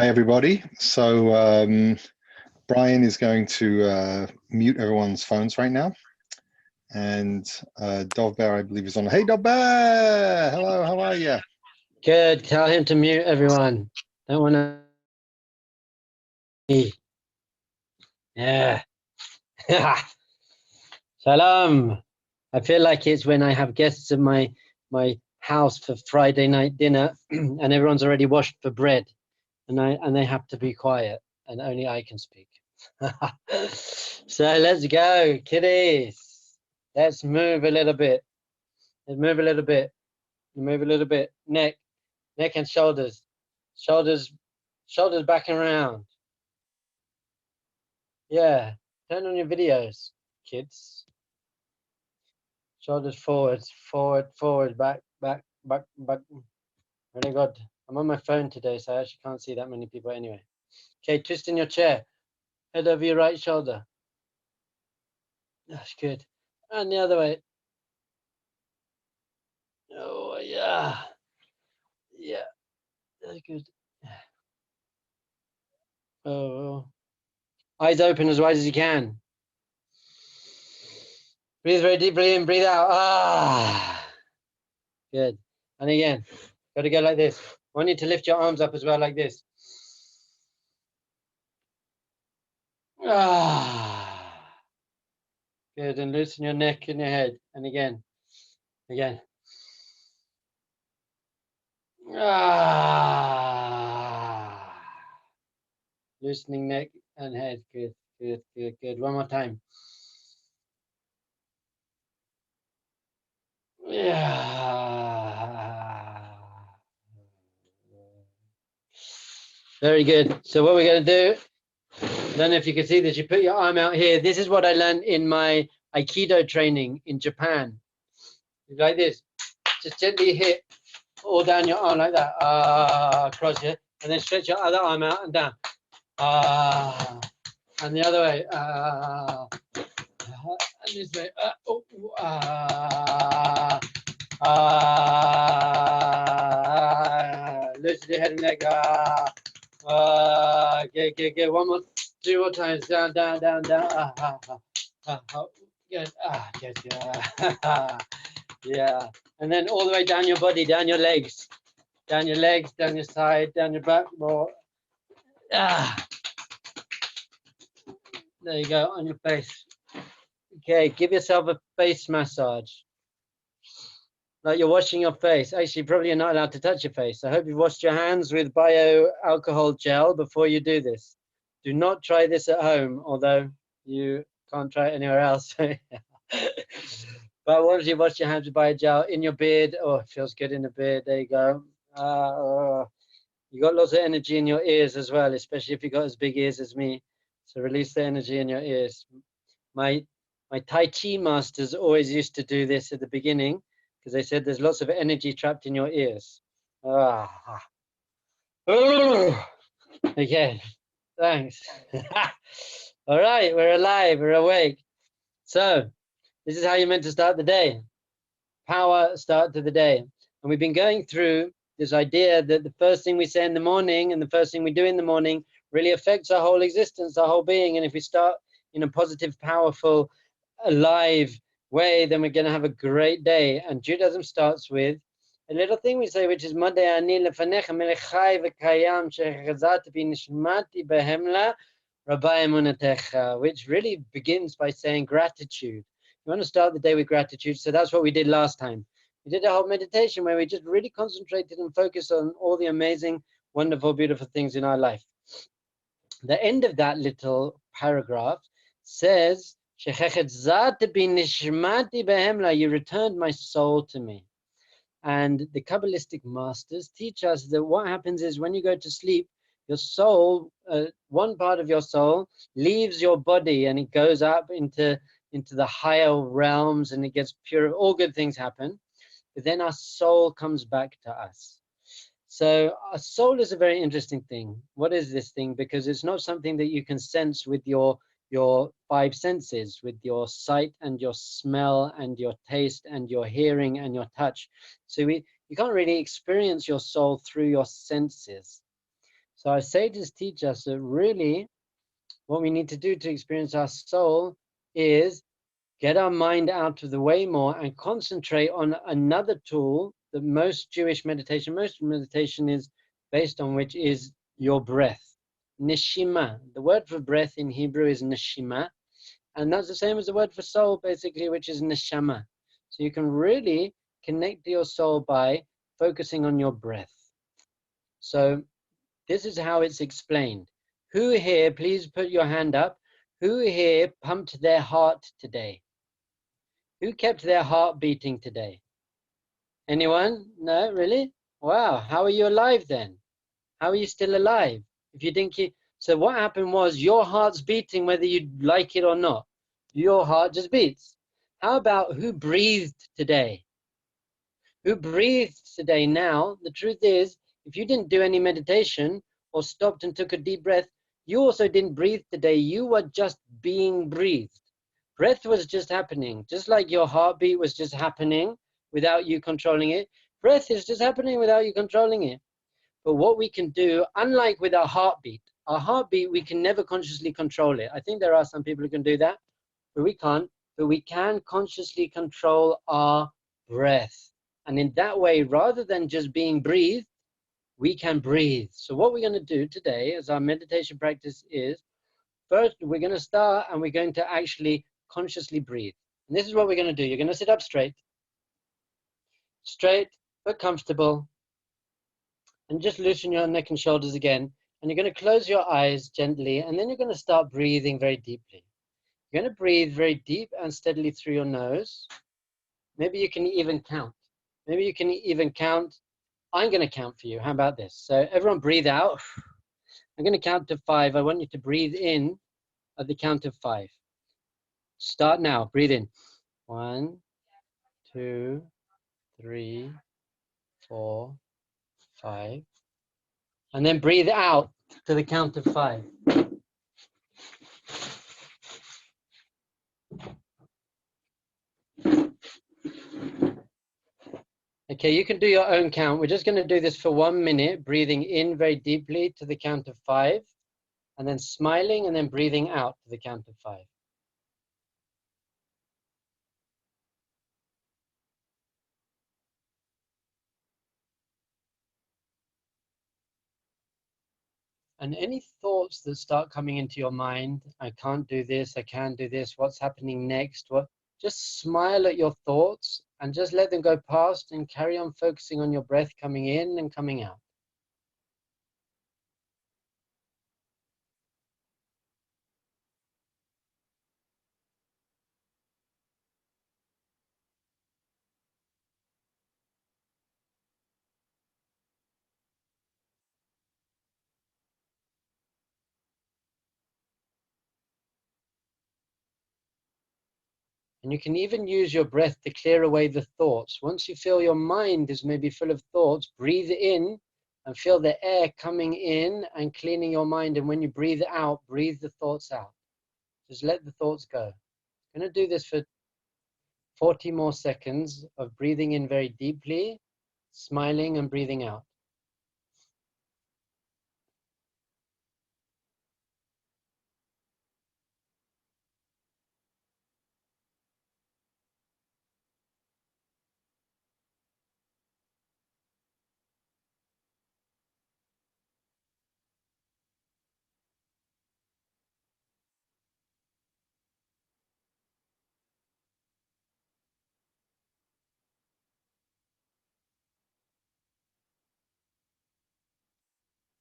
Hi, everybody. So Brian is going to mute everyone's phones right now. And Dov Bear, I believe, is on. Hey, Dov Bear! Hello, how are you? Good. Tell him to mute everyone. Don't want to. Yeah. Shalom. I feel like it's when I have guests at my house for Friday night dinner, and everyone's already washed for bread, and they have to be quiet, and only I can speak. So let's go, kiddies. Let's move a little bit. Let's move a little bit. Move a little bit. Neck and shoulders. Shoulders back and around. Yeah. Turn on your videos, kids. Shoulders forward, back. Very good. I'm on my phone today, so I actually can't see that many people anyway. Okay, twist in your chair. Head over your right shoulder. That's good. And the other way. Oh, yeah. Yeah. That's good. Oh. Eyes open as wide as you can. Breathe very deeply in, breathe out. Ah. Good. And again, got to go like this. I want you to lift your arms up as well, like this. Ah. Good. And loosen your neck and your head. And again. Ah. Loosening neck and head. Good. One more time. Yeah. Very good. So what we're going to do, I don't know if you can see this, you put your arm out here. This is what I learned in my Aikido training in Japan. Like this. Just gently hit all down your arm like that. Across here. And then stretch your other arm out and down. And the other way. And this way. Loosen your head and neck. Good. One more, 2 more times. Down. Good. Good. Yeah. And then all the way down your body, down your legs, down your side, down your back. More. There you go, on your face. Okay, give yourself a face massage. Like you're washing your face. Actually, probably you're not allowed to touch your face. I hope you've washed your hands with bio-alcohol gel before you do this. Do not try this at home, although you can't try it anywhere else. But once you wash your hands with bio-gel in your beard, oh, it feels good in the beard. There you go. You got lots of energy in your ears as well, especially if you got as big ears as me. So release the energy in your ears. My Tai Chi masters always used to do this at the beginning because they said there's lots of energy trapped in your ears. Okay, thanks. All right, we're alive, we're awake. So this is how you're meant to start the day. Power start to the day. And we've been going through this idea that the first thing we say in the morning and the first thing we do in the morning really affects our whole existence, our whole being. And if we start in a positive, powerful, alive way, then we're going to have a great day. And Judaism starts with a little thing we say, which is which really begins by saying gratitude. You want to start the day with gratitude. So that's what we did last time. We did a whole meditation where we just really concentrated and focused on all the amazing, wonderful, beautiful things in our life. The end of that little paragraph says, you returned my soul to me. And the Kabbalistic masters teach us that what happens is when you go to sleep, your soul, one part of your soul leaves your body and it goes up into the higher realms and it gets pure. All good things happen. But then our soul comes back to us. So our soul is a very interesting thing. What is this thing? Because it's not something that you can sense with your 5 senses, with your sight and your smell and your taste and your hearing and your touch. So you can't really experience your soul through your senses. So our sages teach us that really what we need to do to experience our soul is get our mind out of the way more and concentrate on another tool that most most meditation is based on, which is your breath. Neshima. The word for breath in Hebrew is neshima, and that's the same as the word for soul, basically, which is neshama. So you can really connect to your soul by focusing on your breath. So this is how it's explained. Who here, please put your hand up, who here pumped their heart today? Who kept their heart beating today? Anyone? No, really? Wow, how are you alive then? How are you still alive? If you didn't keep... So what happened was your heart's beating whether you like it or not. Your heart just beats. How about who breathed today? Who breathed today now? The truth is, if you didn't do any meditation or stopped and took a deep breath, you also didn't breathe today. You were just being breathed. Breath was just happening, just like your heartbeat was just happening without you controlling it. Breath is just happening without you controlling it. But what we can do, unlike with our heartbeat, we can never consciously control it. I think there are some people who can do that, but we can't. But we can consciously control our breath. And in that way, rather than just being breathed, we can breathe. So what we're going to do today as our meditation practice is, first, we're going to start and we're going to actually consciously breathe. And this is what we're going to do. You're going to sit up straight but comfortable, and just loosen your neck and shoulders again. And you're going to close your eyes gently, and then you're going to start breathing very deeply. You're going to breathe very deep and steadily through your nose. Maybe you can even count. Maybe you can even count. I'm going to count for you. How about this? So everyone breathe out. I'm going to count to 5. I want you to breathe in at the count of 5. Start now. Breathe in. 1, 2, 3, 4, 5. And then breathe out to the count of 5. Okay, you can do your own count. We're just going to do this for 1 minute, breathing in very deeply to the count of 5, and then smiling, and then breathing out to the count of 5. And any thoughts that start coming into your mind, I can't do this, I can do this, what's happening next, just smile at your thoughts and just let them go past and carry on focusing on your breath coming in and coming out. And you can even use your breath to clear away the thoughts. Once you feel your mind is maybe full of thoughts, breathe in and feel the air coming in and cleaning your mind. And when you breathe out, breathe the thoughts out. Just let the thoughts go. I'm going to do this for 40 more seconds of breathing in very deeply, smiling and breathing out.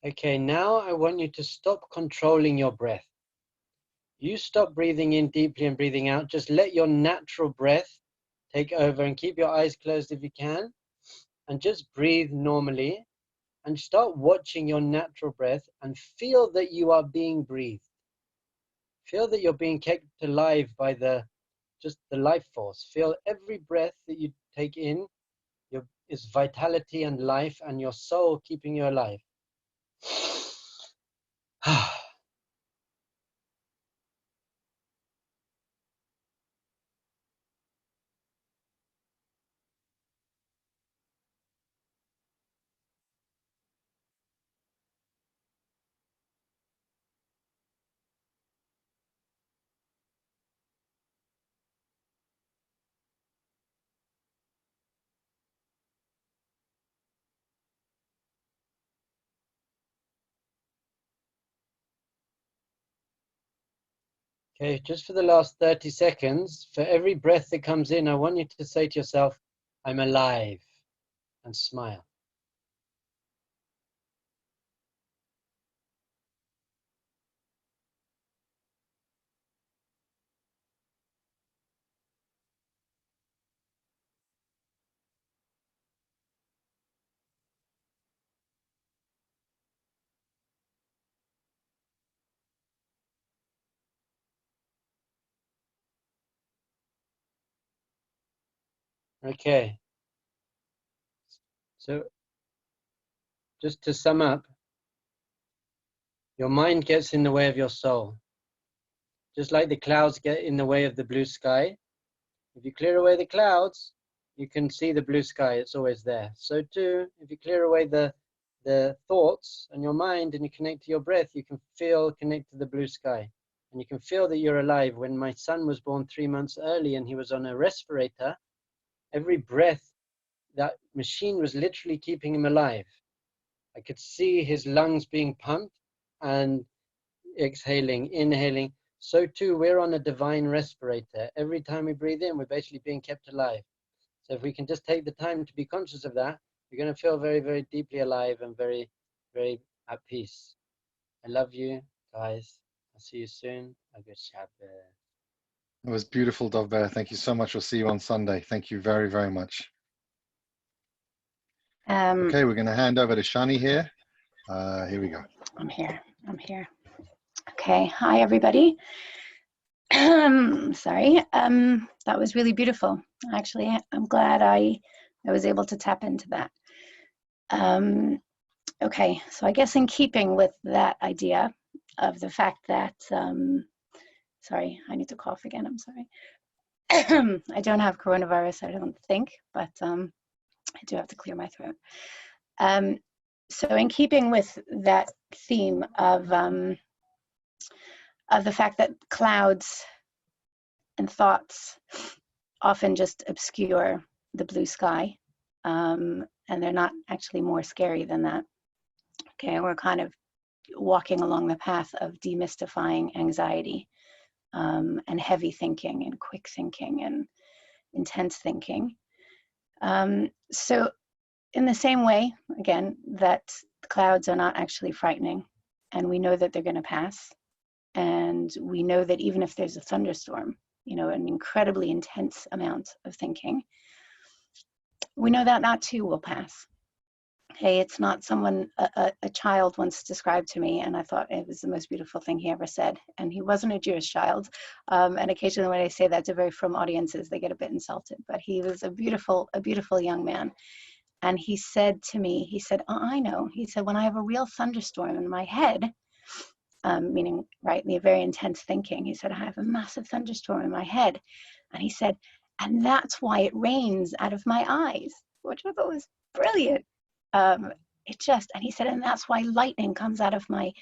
Okay, now I want you to stop controlling your breath. You stop breathing in deeply and breathing out. Just let your natural breath take over, and keep your eyes closed if you can, and just breathe normally, and start watching your natural breath and feel that you are being breathed. Feel that you're being kept alive by just the life force. Feel every breath that you take in is vitality and life, and your soul keeping you alive. Okay, just for the last 30 seconds, for every breath that comes in, I want you to say to yourself, I'm alive, and smile. Okay, so just to sum up, your mind gets in the way of your soul. Just like the clouds get in the way of the blue sky. If you clear away the clouds, you can see the blue sky, it's always there. So too, if you clear away the thoughts and your mind and you connect to your breath, you can connect to the blue sky. And you can feel that you're alive. When my son was born 3 months early and he was on a respirator, every breath, that machine was literally keeping him alive. I could see his lungs being pumped and exhaling, inhaling. So too, we're on a divine respirator. Every time we breathe in, we're basically being kept alive. So if we can just take the time to be conscious of that, you're going to feel very, very deeply alive and very, very at peace. I love you, guys. I'll see you soon. A good Shabbos. It was beautiful, Dov Bear. Thank you so much. We'll see you on Sunday. Thank you very, very much. Okay, we're going to hand over to Shani here. Here we go. I'm here. Okay, hi everybody. Sorry, that was really beautiful. Actually, I'm glad I was able to tap into that. Okay, so I guess in keeping with that idea of the fact that, sorry, I need to cough again, I'm sorry. I don't have coronavirus, I don't think, but I do have to clear my throat. So in keeping with that theme of the fact that clouds and thoughts often just obscure the blue sky, and they're not actually more scary than that. Okay, we're kind of walking along the path of demystifying anxiety, and heavy thinking and quick thinking and intense thinking. So in the same way, again, that the clouds are not actually frightening, and we know that they're going to pass, and we know that even if there's a thunderstorm, you know, an incredibly intense amount of thinking, we know that that too will pass. Okay, it's not someone, a child once described to me, and I thought it was the most beautiful thing he ever said. And he wasn't a Jewish child. And occasionally when I say that to very frum audiences, they get a bit insulted. But he was a beautiful young man. And he said to me, he said, I know. He said, when I have a real thunderstorm in my head, meaning, right, the very intense thinking, he said, I have a massive thunderstorm in my head. And he said, and that's why it rains out of my eyes, which I thought was brilliant. And he said, and that's why lightning comes out of my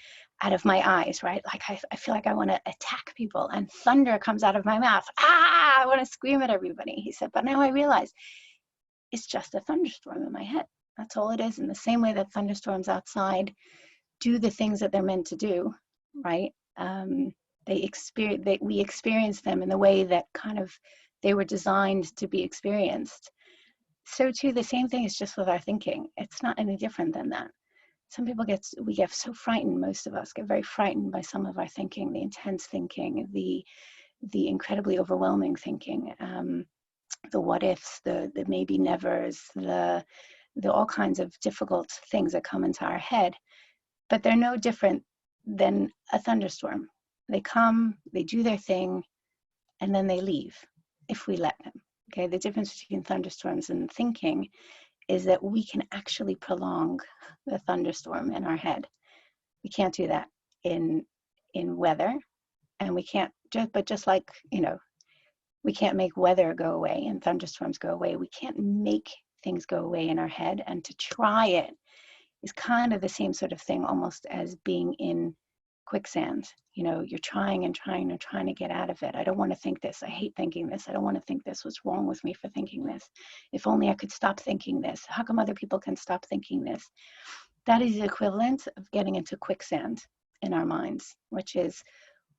eyes, right? Like I feel like I want to attack people, and thunder comes out of my mouth. I want to scream at everybody. He said, but now I realize it's just a thunderstorm in my head. That's all it is. In the same way that thunderstorms outside do the things that they're meant to do, right? We experience them in the way that kind of they were designed to be experienced. So too, the same thing is just with our thinking. It's not any different than that. Some people we get so frightened, most of us get very frightened by some of our thinking, the intense thinking, the incredibly overwhelming thinking, the what ifs, the maybe nevers, the all kinds of difficult things that come into our head. But they're no different than a thunderstorm. They come, they do their thing, and then they leave if we let them. Okay, the difference between thunderstorms and thinking is that we can actually prolong the thunderstorm in our head. We can't do that in weather, and we can't just like, you know, we can't make weather go away and thunderstorms go away. We can't make things go away in our head, and to try it is kind of the same sort of thing almost as being in quicksand. You know, you're trying and trying and trying to get out of it. I don't want to think this. I hate thinking this. I don't want to think this. What's wrong with me for thinking this? If only I could stop thinking this. How come other people can stop thinking this? That is the equivalent of getting into quicksand in our minds, which is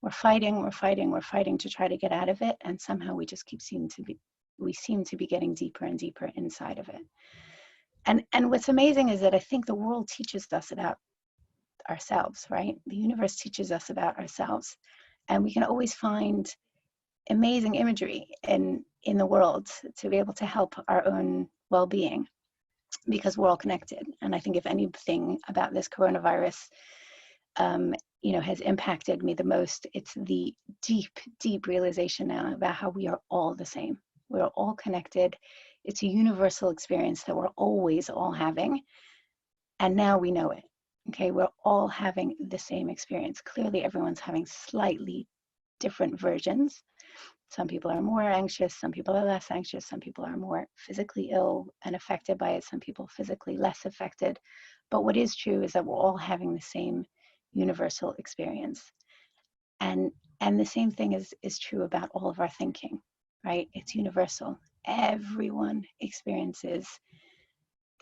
We're fighting to try to get out of it, and somehow we just seem to be getting deeper and deeper inside of it. And what's amazing is that I think the world teaches us about ourselves, right? The universe teaches us about ourselves, and we can always find amazing imagery in the world to be able to help our own well-being, because we're all connected. And I think if anything about this coronavirus has impacted me the most, it's the deep realization now about how we are all the same. We're all connected. It's a universal experience that we're always all having, and now we know it. Okay, we're all having the same experience. Clearly everyone's having slightly different versions. Some people are more anxious, some people are less anxious, some people are more physically ill and affected by it, some people physically less affected. But what is true is that we're all having the same universal experience. And the same thing is true about all of our thinking, right? It's universal. Everyone experiences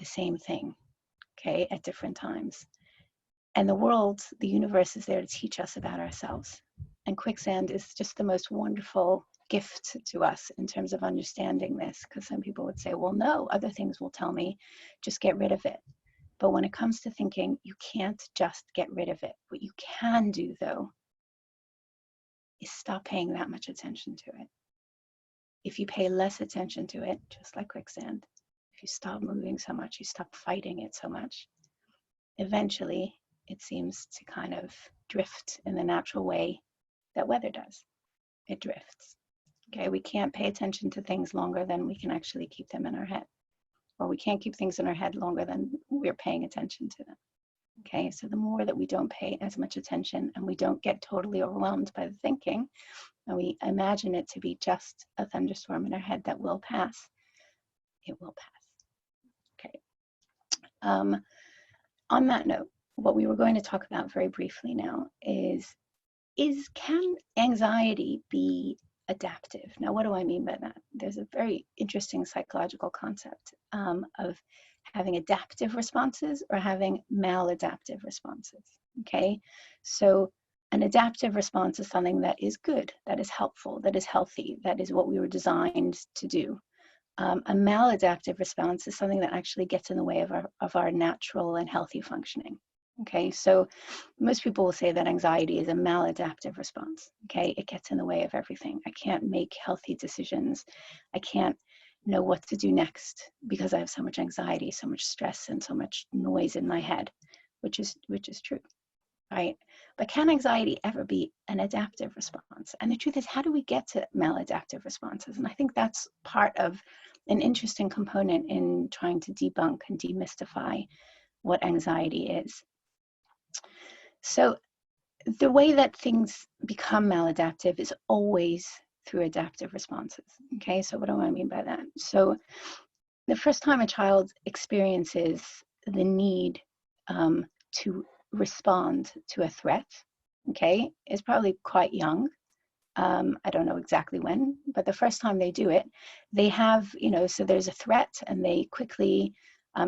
the same thing, okay, at different times. And the world, the universe, is there to teach us about ourselves. And quicksand is just the most wonderful gift to us in terms of understanding this, because some people would say, well, no, other things will tell me, just get rid of it. But when it comes to thinking, you can't just get rid of it. What you can do, though, is stop paying that much attention to it. If you pay less attention to it, just like quicksand, if you stop moving so much, you stop fighting it so much, eventually it seems to kind of drift in the natural way that weather does. It drifts. Okay, we can't pay attention to things longer than we can actually keep them in our head. Or we can't keep things in our head longer than we're paying attention to them. Okay, so the more that we don't pay as much attention and we don't get totally overwhelmed by the thinking, and we imagine it to be just a thunderstorm in our head that will pass, it will pass. Okay. On that note, what we were going to talk about very briefly now is can anxiety be adaptive? Now, what do I mean by that? There's a very interesting psychological concept of having adaptive responses or having maladaptive responses, okay? So an adaptive response is something that is good, that is helpful, that is healthy, that is what we were designed to do. A maladaptive response is something that actually gets in the way of our natural and healthy functioning. Okay, so most people will say that anxiety is a maladaptive response. Okay, it gets in the way of everything. I can't make healthy decisions. I can't know what to do next because I have so much anxiety, so much stress, and so much noise in my head, which is true, right? But can anxiety ever be an adaptive response? And the truth is, how do we get to maladaptive responses? And I think that's part of an interesting component in trying to debunk and demystify what anxiety is. So the way that things become maladaptive is always through adaptive responses. Okay, so what do I mean by that? So the first time a child experiences the need to respond to a threat, okay, is probably quite young. I don't know exactly when, but the first time they do it, they have, so there's a threat and they quickly,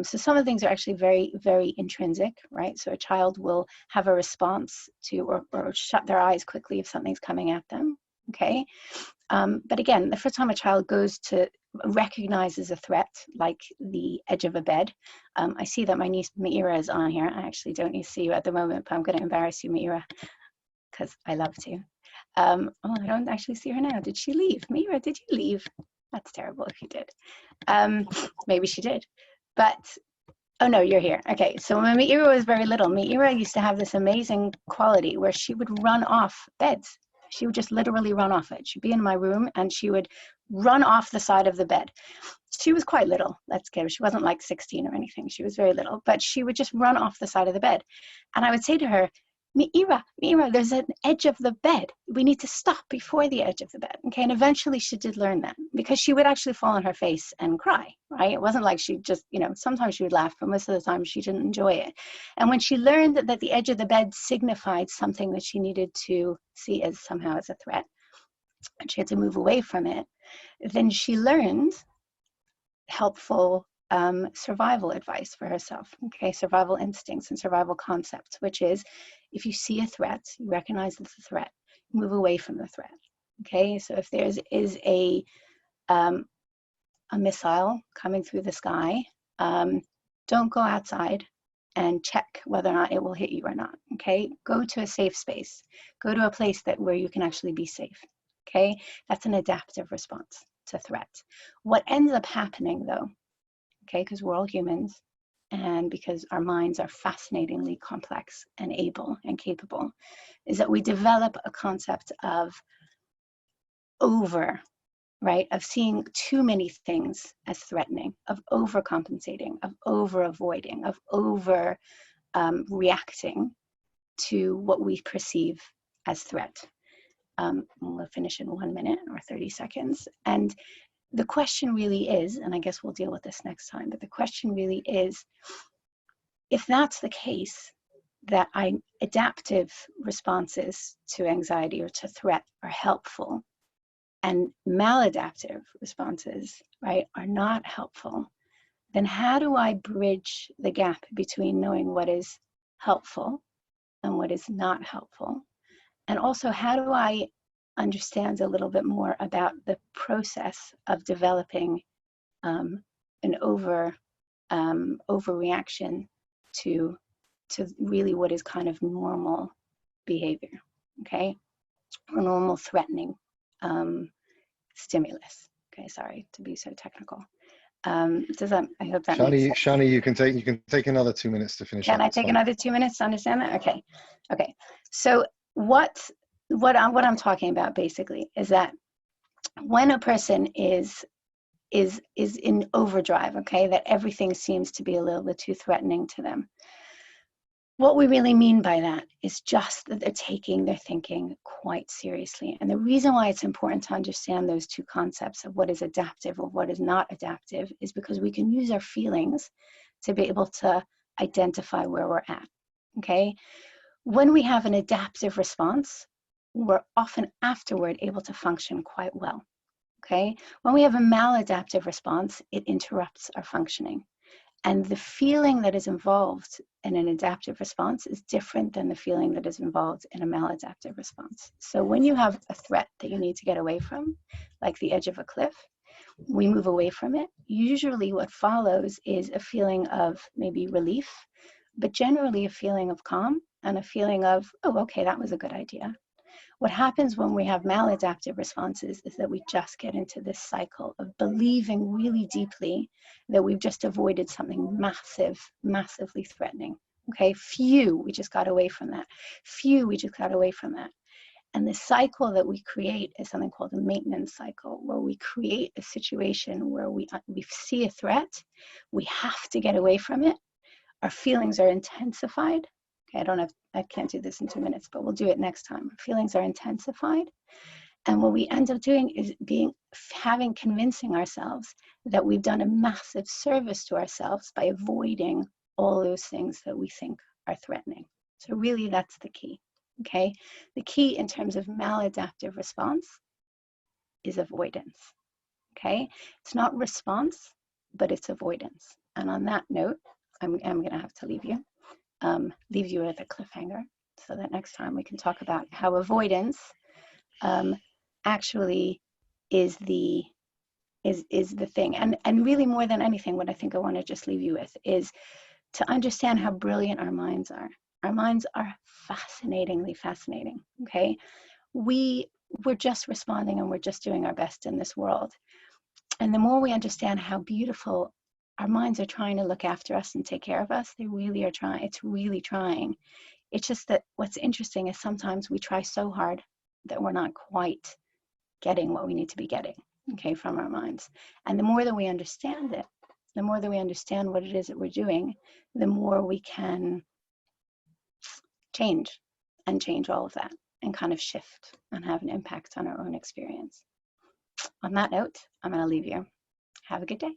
so some of the things are actually very, very intrinsic, right? So a child will have a response to, or shut their eyes quickly if something's coming at them, okay? But again, the first time a child recognizes a threat, like the edge of a bed. I see that my niece Meira is on here. I actually don't need to see you at the moment, but I'm going to embarrass you, Meira, because I love to. I don't actually see her now. Did she leave? Meira, did you leave? That's terrible if you did. Maybe she did. But, oh no, you're here. Okay, so when Meira was very little, Meira used to have this amazing quality where she would run off beds. She would just literally run off it. She'd be in my room and she would run off the side of the bed. She was quite little, let's get her. She wasn't like 16 or anything. She was very little, but she would just run off the side of the bed. And I would say to her, Meira, there's an edge of the bed. We need to stop before the edge of the bed. Okay, and eventually she did learn that because she would actually fall on her face and cry, right? It wasn't like she just, sometimes she would laugh, but most of the time she didn't enjoy it. And when she learned that the edge of the bed signified something that she needed to see as somehow as a threat, and she had to move away from it, then she learned helpful survival advice for herself, okay, survival instincts and survival concepts, which is if you see a threat, you recognize it's a threat, move away from the threat. Okay, so if there is a missile coming through the sky, don't go outside and check whether or not it will hit you or not. Okay, go to a safe space. Go to a place where you can actually be safe. Okay, that's an adaptive response to threat. What ends up happening though, okay, because we're all humans, and because our minds are fascinatingly complex and able and capable, is that we develop a concept of of seeing too many things as threatening, of overcompensating, of over-avoiding, of reacting to what we perceive as threat. We'll finish in 1 minute or 30 seconds. And the question really is, and I guess we'll deal with this next time, but the question really is, if that's the case, that adaptive responses to anxiety or to threat are helpful, and maladaptive responses, right, are not helpful, then how do I bridge the gap between knowing what is helpful and what is not helpful? And also, how do I understand a little bit more about the process of developing an overreaction to really what is kind of normal behavior, okay, or normal threatening stimulus. Okay, sorry to be so technical. Does that? I hope that makes sense. Shani, you can take another 2 minutes to finish. Can I take another 2 minutes to understand that? Okay, okay. So what I'm talking about basically is that when a person is in overdrive, okay, that everything seems to be a little bit too threatening to them. What we really mean by that is just that they're taking their thinking quite seriously. And the reason why it's important to understand those two concepts of what is adaptive or what is not adaptive is because we can use our feelings to be able to identify where we're at, okay? When we have an adaptive response, we're often afterward able to function quite well, okay? When we have a maladaptive response, it interrupts our functioning. And the feeling that is involved in an adaptive response is different than the feeling that is involved in a maladaptive response. So when you have a threat that you need to get away from, like the edge of a cliff, we move away from it. Usually what follows is a feeling of maybe relief, but generally a feeling of calm and a feeling of, oh, okay, that was a good idea. What happens when we have maladaptive responses is that we just get into this cycle of believing really deeply that we've just avoided something massively threatening. Okay, phew, we just got away from that. Phew, we just got away from that. And the cycle that we create is something called a maintenance cycle, where we create a situation where we see a threat, we have to get away from it, our feelings are intensified. Okay, I can't do this in 2 minutes, but we'll do it next time. Our feelings are intensified. And what we end up doing is convincing ourselves that we've done a massive service to ourselves by avoiding all those things that we think are threatening. So really that's the key, okay? The key in terms of maladaptive response is avoidance, okay? It's not response, but it's avoidance. And on that note, I'm gonna have to leave you with a cliffhanger so that next time we can talk about how avoidance actually is the thing. And really more than anything, what I think I want to just leave you with is to understand how brilliant our minds are. Our minds are fascinating, okay? We're just responding and we're just doing our best in this world. And the more we understand how beautiful our minds are trying to look after us and take care of us, they really are trying. It's really trying. It's just that what's interesting is sometimes we try so hard that we're not quite getting what we need to be getting, okay, from our minds. And the more that we understand it, the more that we understand what it is that we're doing, the more we can change all of that and kind of shift and have an impact on our own experience. On that note, I'm going to leave you. Have a good day.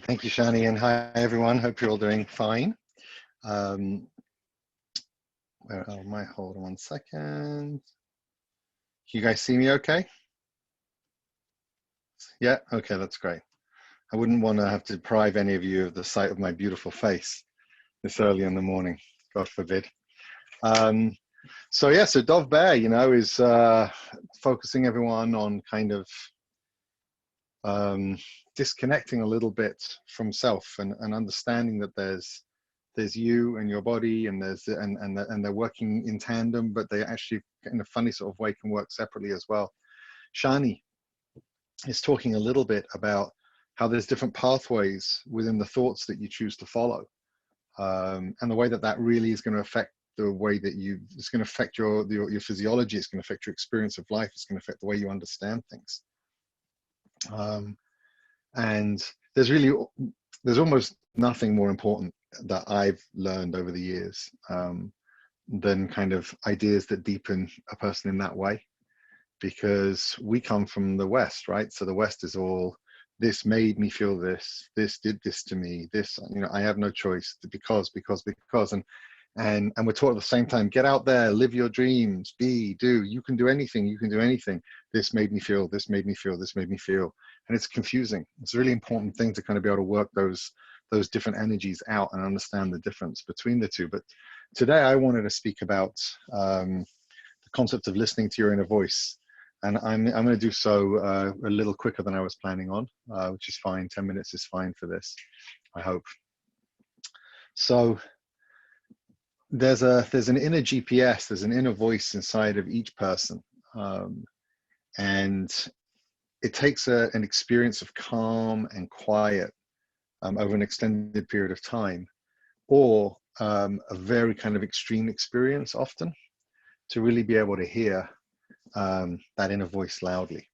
Thank you, Shani, and hi everyone. Hope you're all doing fine. Where am I? Hold on 1 second. Can you guys see me okay? Yeah, okay, that's great. I wouldn't want to have to deprive any of you of the sight of my beautiful face this early in the morning, God forbid. So yeah, so Dov Bear, you know, is focusing everyone on kind of disconnecting a little bit from self, and understanding that there's you and your body, and and they're working in tandem, but they actually in a funny sort of way can work separately as well. Shani is talking a little bit about how there's different pathways within the thoughts that you choose to follow, and the way that that really is going to affect the way that it's going to affect your physiology, it's going to affect your experience of life, it's going to affect the way you understand things. And there's almost nothing more important that I've learned over the years than kind of ideas that deepen a person in that way, because we come from the West, right? So the West is all, this made me feel this did this to me, this, you know, I have no choice, because, and we're taught at the same time, get out there, live your dreams, do, you can do anything, this made me feel, this made me feel, this made me feel. And it's confusing. It's a really important thing to kind of be able to work those different energies out and understand the difference between the two. But today I wanted to speak about the concept of listening to your inner voice. And I'm going to do so a little quicker than I was planning on, which is fine. 10 minutes is fine for this, I hope. So there's an inner GPS, there's an inner voice inside of each person. And it takes an experience of calm and quiet over an extended period of time, or a very kind of extreme experience often, to really be able to hear that inner voice loudly.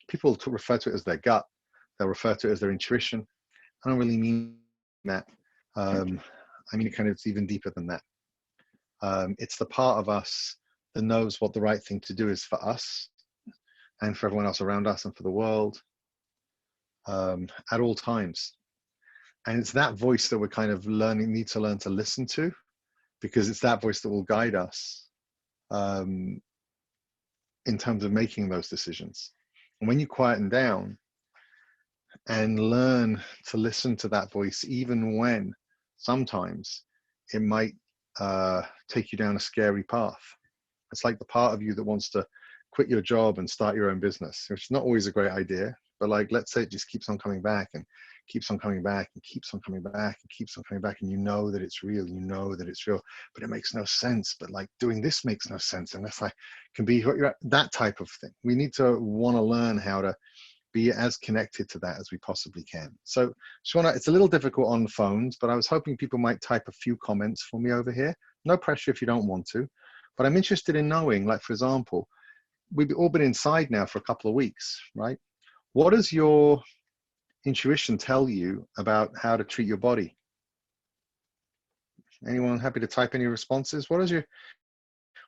People refer to it as their gut, they'll refer to it as their intuition. I don't really mean that. I mean it kind of, it's even deeper than that. It's the part of us that knows what the right thing to do is for us and for everyone else around us and for the world at all times. And it's that voice that we're kind of need to learn to listen to, because it's that voice that will guide us in terms of making those decisions. And when you quieten down and learn to listen to that voice, even when sometimes it might take you down a scary path. It's like the part of you that wants to quit your job and start your own business, which is not always a great idea, but like, let's say it just keeps on coming back and keeps on coming back and keeps on coming back and keeps on coming back, and you know that it's real, but it makes no sense, but like doing this makes no sense unless I can be that type of thing. We need to want to learn how to be as connected to that as we possibly can. So Shauna, it's a little difficult on phones, but I was hoping people might type a few comments for me over here. No pressure if you don't want to, but I'm interested in knowing, like, for example, we've all been inside now for a couple of weeks, right? What does your intuition tell you about how to treat your body? Anyone happy to type any responses? What does your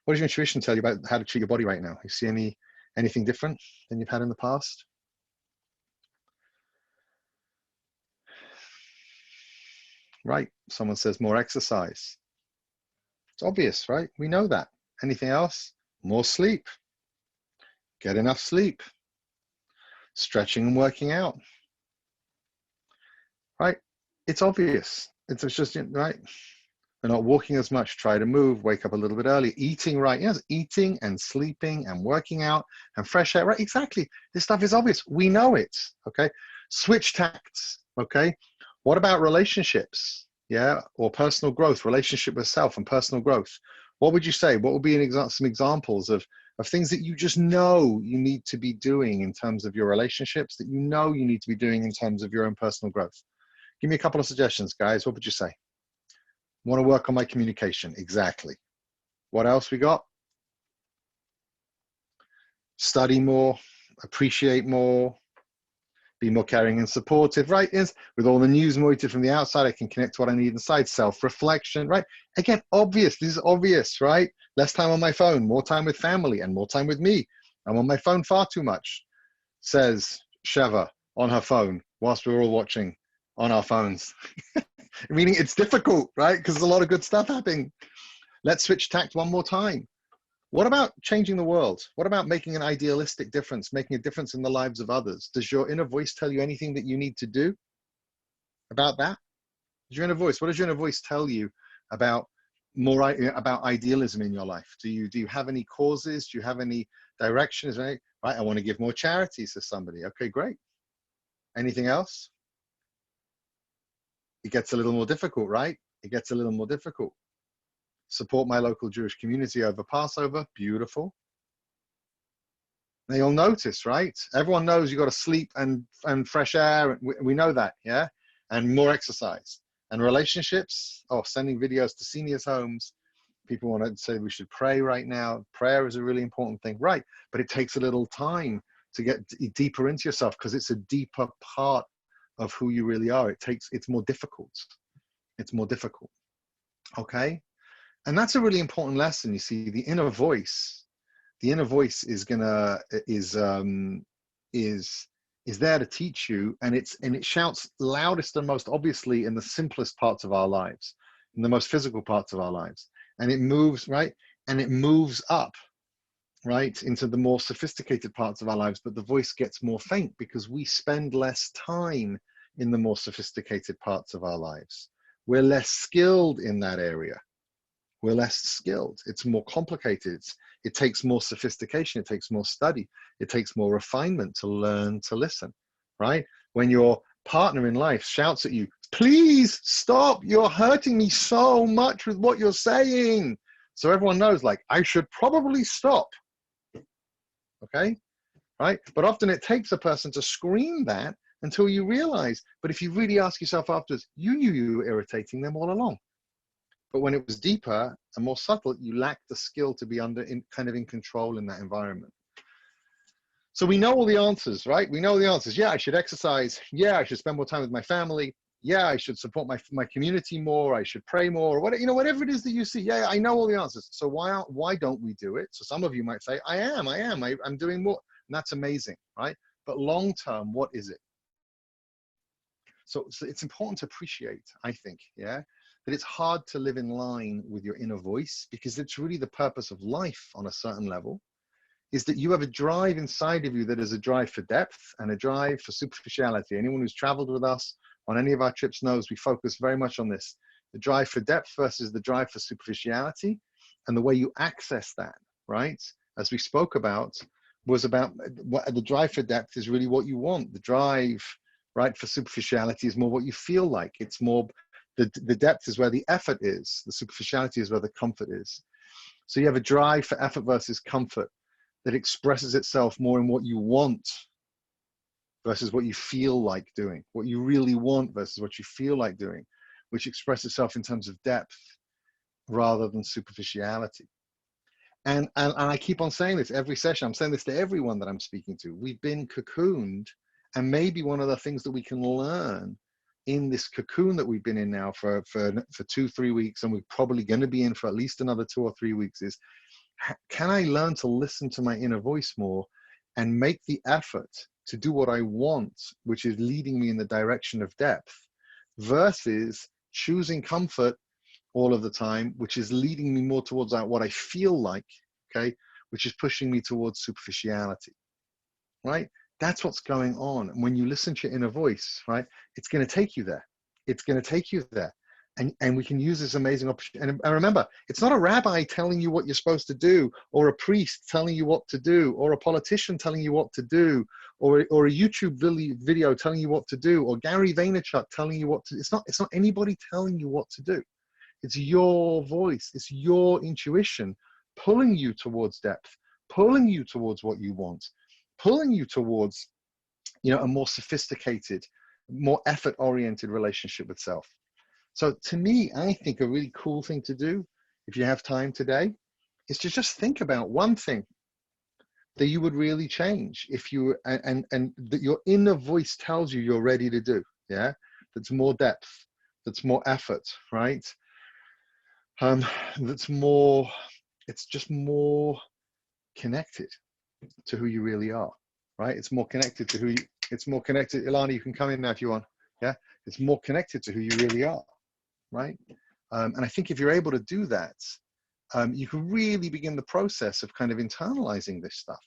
intuition tell you about how to treat your body right now? You see anything different than you've had in the past? Right, someone says more exercise. It's obvious, right? We know that. Anything else? More sleep. Get enough sleep. Stretching and working out. Right? It's obvious. It's just, right? We're not walking as much. Try to move. Wake up a little bit early. Eating right. Yes, eating and sleeping and working out and fresh air. Right? Exactly. This stuff is obvious. We know it. Okay. Switch tacts. Okay. What about relationships? Yeah, or personal growth, relationship with self and personal growth. What would you say? What would be some examples of things that you just know you need to be doing in terms of your relationships, that you know you need to be doing in terms of your own personal growth? Give me a couple of suggestions, guys. What would you say? Want to work on my communication. Exactly. What else we got? Study more, appreciate more, be more caring and supportive, right? Is with all the news moited from the outside, I can connect to what I need inside. Self-reflection, right? Again, obvious. This is obvious, right? Less time on my phone, more time with family, and more time with me. I'm on my phone far too much, says Sheva on her phone, whilst we're all watching on our phones. Meaning it's difficult, right? Because there's a lot of good stuff happening. Let's switch tact one more time. What about changing the world? What about making an idealistic difference, making a difference in the lives of others? Does your inner voice tell you anything that you need to do about that? What does your inner voice tell you about more about idealism in your life? Do you have any causes? Do you have any directions? Right? I want to give more charities to somebody. Okay, great. Anything else? It gets a little more difficult, right? It gets a little more difficult. Support my local Jewish community over Passover. Beautiful. Now you'll notice, right? Everyone knows you got to sleep and fresh air. We know that, yeah? And more exercise. And relationships, oh, sending videos to seniors' homes. People want to say we should pray right now. Prayer is a really important thing, right? But it takes a little time to get deeper into yourself because it's a deeper part of who you really are. It's more difficult. It's more difficult, okay? And that's a really important lesson. You see, the inner voice is there to teach you, and it shouts loudest and most obviously in the simplest parts of our lives, in the most physical parts of our lives, and it moves right, and it moves up right into the more sophisticated parts of our lives, but the voice gets more faint because we spend less time in the more sophisticated parts of our lives. We're less skilled in that area. We're less skilled. It's more complicated. It takes more sophistication. It takes more study. It takes more refinement to learn to listen, right? When your partner in life shouts at you, please stop, you're hurting me so much with what you're saying. So everyone knows, like, I should probably stop, okay? Right? But often it takes a person to scream that until you realize, but if you really ask yourself afterwards, you knew you were irritating them all along. But when it was deeper and more subtle, you lacked the skill to be kind of in control in that environment. So we know all the answers, right? We know the answers. Yeah, I should exercise. Yeah, I should spend more time with my family. Yeah, I should support my community more. I should pray more. Or whatever, whatever it is that you see. Yeah, I know all the answers. So why don't we do it? So some of you might say, I'm doing more. And that's amazing, right? But long term, what is it? So it's important to appreciate, I think, yeah, that it's hard to live in line with your inner voice, because it's really the purpose of life on a certain level, is that you have a drive inside of you that is a drive for depth and a drive for superficiality. Anyone who's traveled with us on any of our trips knows we focus very much on this. The drive for depth versus the drive for superficiality, and the way you access that, right? As we spoke about, was about the drive for depth is really what you want. The drive, right, for superficiality is more what you feel like. It's more, the depth is where the effort is. The superficiality is where the comfort is. So you have a drive for effort versus comfort that expresses itself more in what you want versus what you feel like doing, what you really want versus what you feel like doing, which expresses itself in terms of depth rather than superficiality. And I keep on saying this every session. I'm saying this to everyone that I'm speaking to. We've been cocooned, and maybe one of the things that we can learn in this cocoon that we've been in now for 2-3 weeks, and we're probably going to be in for at least another 2 or 3 weeks, is can I learn to listen to my inner voice more and make the effort to do what I want, which is leading me in the direction of depth, versus choosing comfort all of the time, which is leading me more towards what I feel like, okay, which is pushing me towards superficiality, right? That's what's going on. And when you listen to your inner voice, right, it's going to take you there. It's going to take you there. And we can use this amazing opportunity. And remember, it's not a rabbi telling you what you're supposed to do, or a priest telling you what to do, or a politician telling you what to do, or a YouTube video telling you what to do, or Gary Vaynerchuk telling you what to do. It's not anybody telling you what to do. It's your voice. It's your intuition pulling you towards depth, pulling you towards what you want, pulling you towards, a more sophisticated, more effort-oriented relationship with self. So to me, I think a really cool thing to do, if you have time today, is to just think about one thing that you would really change if you, and that your inner voice tells you you're ready to do, yeah? That's more depth, that's more effort, right? That's more, it's just more connected to who you really are, right? It's more connected to it's more connected. Ilana, you can come in now if you want, yeah? It's more connected to who you really are, right? And I think if you're able to do that, you can really begin the process of kind of internalizing this stuff,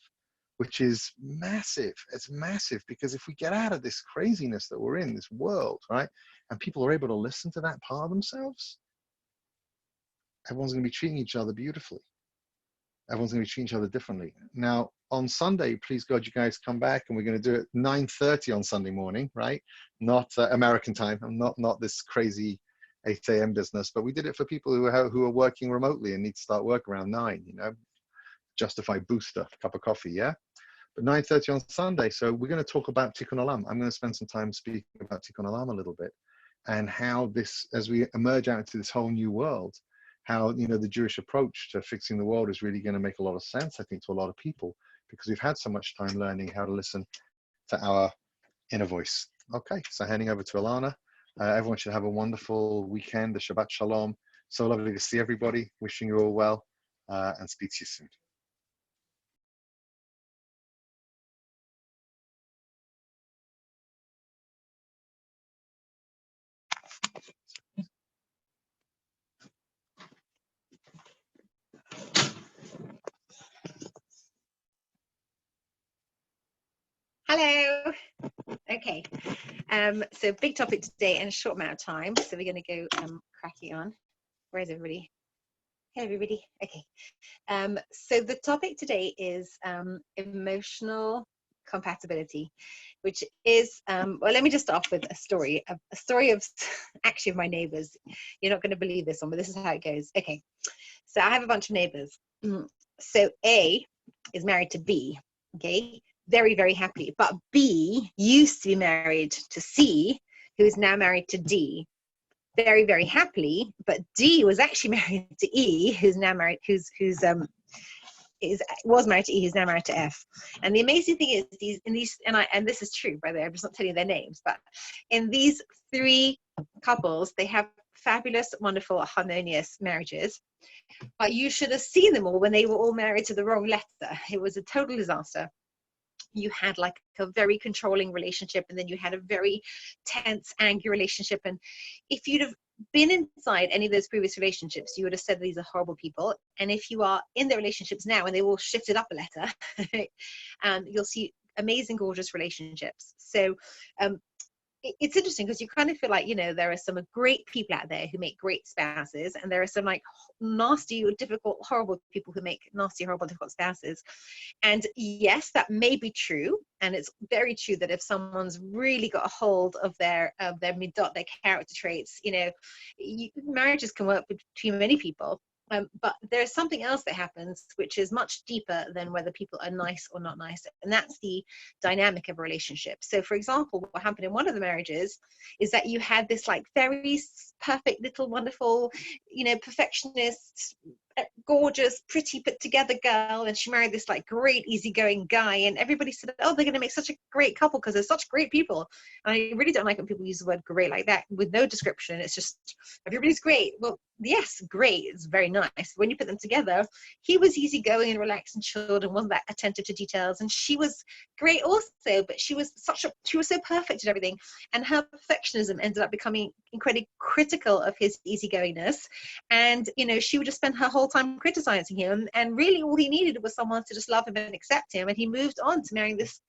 which is massive. It's massive, because if we get out of this craziness that we're in, this world, right, and people are able to listen to that part of themselves, everyone's going to be treating each other beautifully. Everyone's going to be treating each other differently. Now, on Sunday, please God, you guys come back, and we're going to do it 9:30 on Sunday morning, right? Not American time, not this crazy 8 a.m. business, but we did it for people who are working remotely and need to start work around 9, you know, Justifi booster, cup of coffee, yeah? But 9:30 on Sunday, so we're going to talk about Tikkun Olam. I'm going to spend some time speaking about Tikkun Olam a little bit, and how this, as we emerge out into this whole new world, how, you know, the Jewish approach to fixing the world is really going to make a lot of sense, I think, to a lot of people, because we've had so much time learning how to listen to our inner voice. Okay, so handing over to Alana. Everyone should have a wonderful weekend, the Shabbat Shalom. So lovely to see everybody. Wishing you all well, and speak to you soon. Hello. Okay. So big topic today and a short amount of time. So we're going to go cracking on. Where's everybody? Hey, everybody. Okay. So the topic today is emotional compatibility, which is, well, let me just start off with a story of actually of my neighbors. You're not going to believe this one, but this is how it goes. Okay. So I have a bunch of neighbors. So A is married to B. Okay. Very, very happily. But B used to be married to C, who is now married to D. Very, very happily. But D was actually married to E, who's now married, was married to E, who's now married to F. And the amazing thing is and this is true, by the way, I'm just not telling you their names, but in these three couples, they have fabulous, wonderful, harmonious marriages. But you should have seen them all when they were all married to the wrong letter. It was a total disaster. You had like a very controlling relationship, and then you had a very tense, angry relationship. And if you'd have been inside any of those previous relationships, you would have said these are horrible people. And if you are in their relationships now and they all shifted up a letter, you'll see amazing, gorgeous relationships. So it's interesting because you kind of feel like, you know, there are some great people out there who make great spouses, and there are some like nasty, difficult, horrible people who make nasty, horrible, difficult spouses. And yes, that may be true, and it's very true that if someone's really got a hold of their midot, their character traits, you know, marriages can work between many people. But there's something else that happens which is much deeper than whether people are nice or not nice, and that's the dynamic of a relationship. So for example, what happened in one of the marriages is that you had this like very perfect little wonderful, you know, perfectionist, gorgeous, pretty, put together girl, and she married this like great, easygoing guy, and everybody said, oh, they're going to make such a great couple because they're such great people. And I really don't like when people use the word great like that with no description. It's just everybody's great. Well, yes, great, it's very nice. When you put them together, he was easygoing and relaxed and chilled and wasn't that attentive to details, and she was great also, but she was so perfect at everything, and her perfectionism ended up becoming incredibly critical of his easygoingness. And you know, she would just spend her whole time criticizing him, and really all he needed was someone to just love him and accept him. And he moved on to marrying this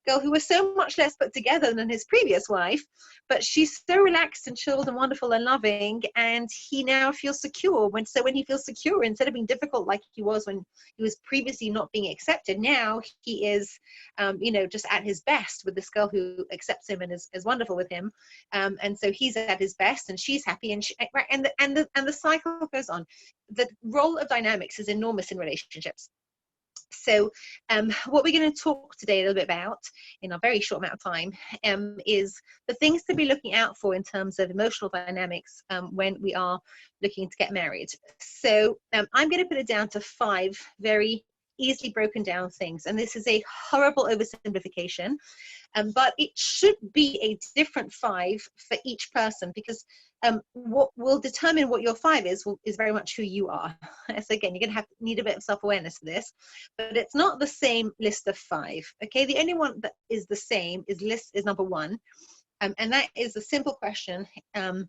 girl who was so much less put together than his previous wife, but she's so relaxed and chilled and wonderful and loving, and he now feels secure. When he feels secure, instead of being difficult like he was when he was previously not being accepted, now he is you know, just at his best with this girl who accepts him and is wonderful with him. And so he's at his best and she's happy, and the cycle goes on. The role of dynamics is enormous in relationships. So what we're going to talk today a little bit about in a very short amount of time is the things to be looking out for in terms of emotional dynamics when we are looking to get married. So I'm going to put it down to 5 very easily broken down things, and this is a horrible oversimplification, but it should be a different 5 for each person, because what will determine what your 5 is very much who you are. So again, you're going to need a bit of self-awareness for this, but it's not the same list of 5. Okay, the only one that is the same is number 1. And that is a simple question. Am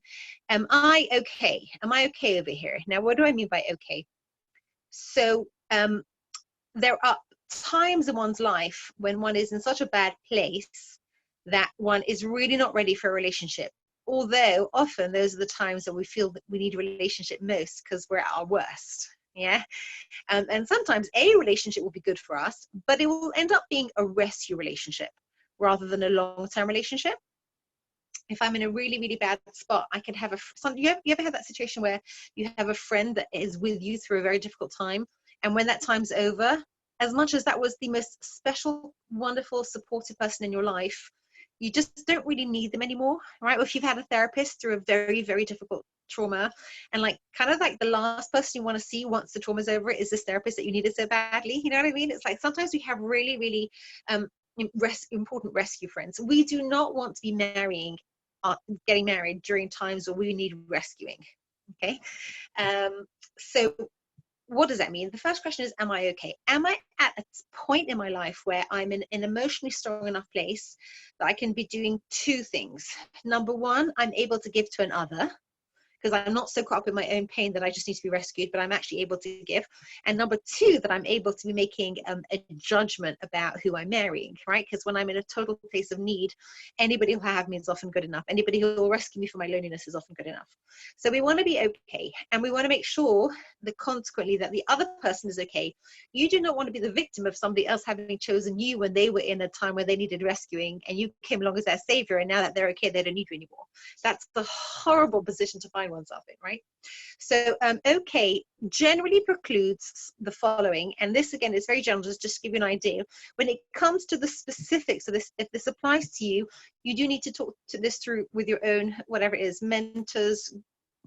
I okay? Am I okay over here? Now, what do I mean by okay? So there are times in one's life when one is in such a bad place that one is really not ready for a relationship. although often those are the times that we feel that we need a relationship most because we're at our worst. Yeah. And sometimes a relationship will be good for us, but it will end up being a rescue relationship rather than a long-term relationship. If I'm in a really, really bad spot, I can have you ever had that situation where you have a friend that is with you through a very difficult time, and when that time's over, as much as that was the most special, wonderful, supportive person in your life, you just don't really need them anymore, right? Or if you've had a therapist through a very, very difficult trauma, and like kind of like the last person you want to see once the trauma's over is this therapist that you needed so badly. You know what I mean? It's like sometimes we have really, really important rescue friends. We do not want to be getting married during times where we need rescuing. Okay. So what does that mean? The first question is, am I okay? Am I at a point in my life where I'm in an emotionally strong enough place that I can be doing two things? Number one, I'm able to give to another, because I'm not so caught up in my own pain that I just need to be rescued, but I'm actually able to give. And number two, that I'm able to be making a judgment about who I'm marrying, right? Because when I'm in a total place of need, anybody who'll have me is often good enough. Anybody who will rescue me from my loneliness is often good enough. So we want to be okay. And we want to make sure that consequently that the other person is okay. You do not want to be the victim of somebody else having chosen you when they were in a time where they needed rescuing, and you came along as their savior, and now that they're okay, they don't need you anymore. That's the horrible position to find oneself in, right? So okay generally precludes the following, and this again is very general, just to give you an idea. When it comes to the specifics of this, if this applies to you, you do need to talk to this through with your own, whatever it is, mentors,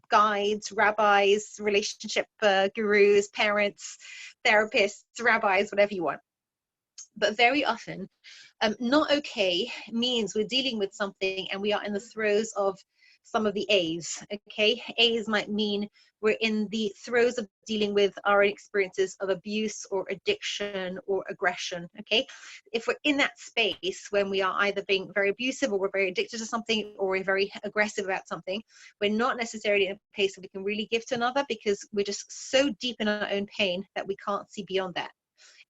guides, rabbis, relationship gurus, parents, therapists, rabbis, whatever you want. But very often not okay means we're dealing with something and we are in the throes of some of the A's. Okay, A's might mean we're in the throes of dealing with our experiences of abuse or addiction or aggression. Okay, if we're in that space when we are either being very abusive or we're very addicted to something or we're very aggressive about something, we're not necessarily in a place that we can really give to another, because we're just so deep in our own pain that we can't see beyond that.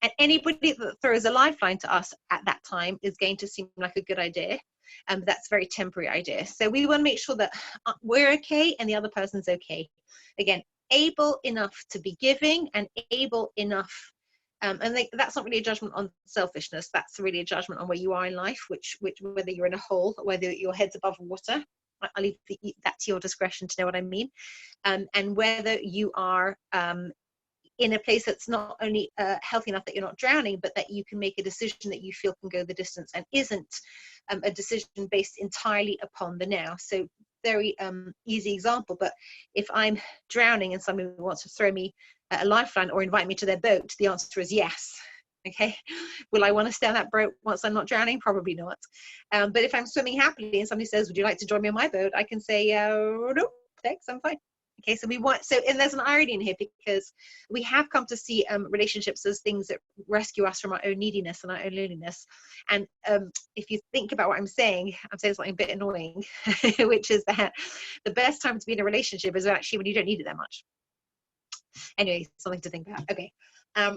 And anybody that throws a lifeline to us at that time is going to seem like a good idea. That's a very temporary idea. So we want to make sure that we're okay and the other person's okay. Again, able enough to be giving and able enough. That's not really a judgment on selfishness. That's really a judgment on where you are in life, which whether you're in a hole, whether your head's above water. I'll leave that to your discretion to know what I mean. And whether you are in a place that's not only healthy enough that you're not drowning, but that you can make a decision that you feel can go the distance and isn't a decision based entirely upon the now. So very easy example, but if I'm drowning and somebody wants to throw me a lifeline or invite me to their boat, the answer is yes. Okay, will I want to stay on that boat once I'm not drowning? Probably not. But if I'm swimming happily and somebody says, would you like to join me on my boat? I can say, no, thanks, I'm fine. Okay, so and there's an irony in here, because we have come to see relationships as things that rescue us from our own neediness and our own loneliness. And if you think about what I'm saying something a bit annoying, which is that the best time to be in a relationship is actually when you don't need it that much. Anyway, something to think about. Okay,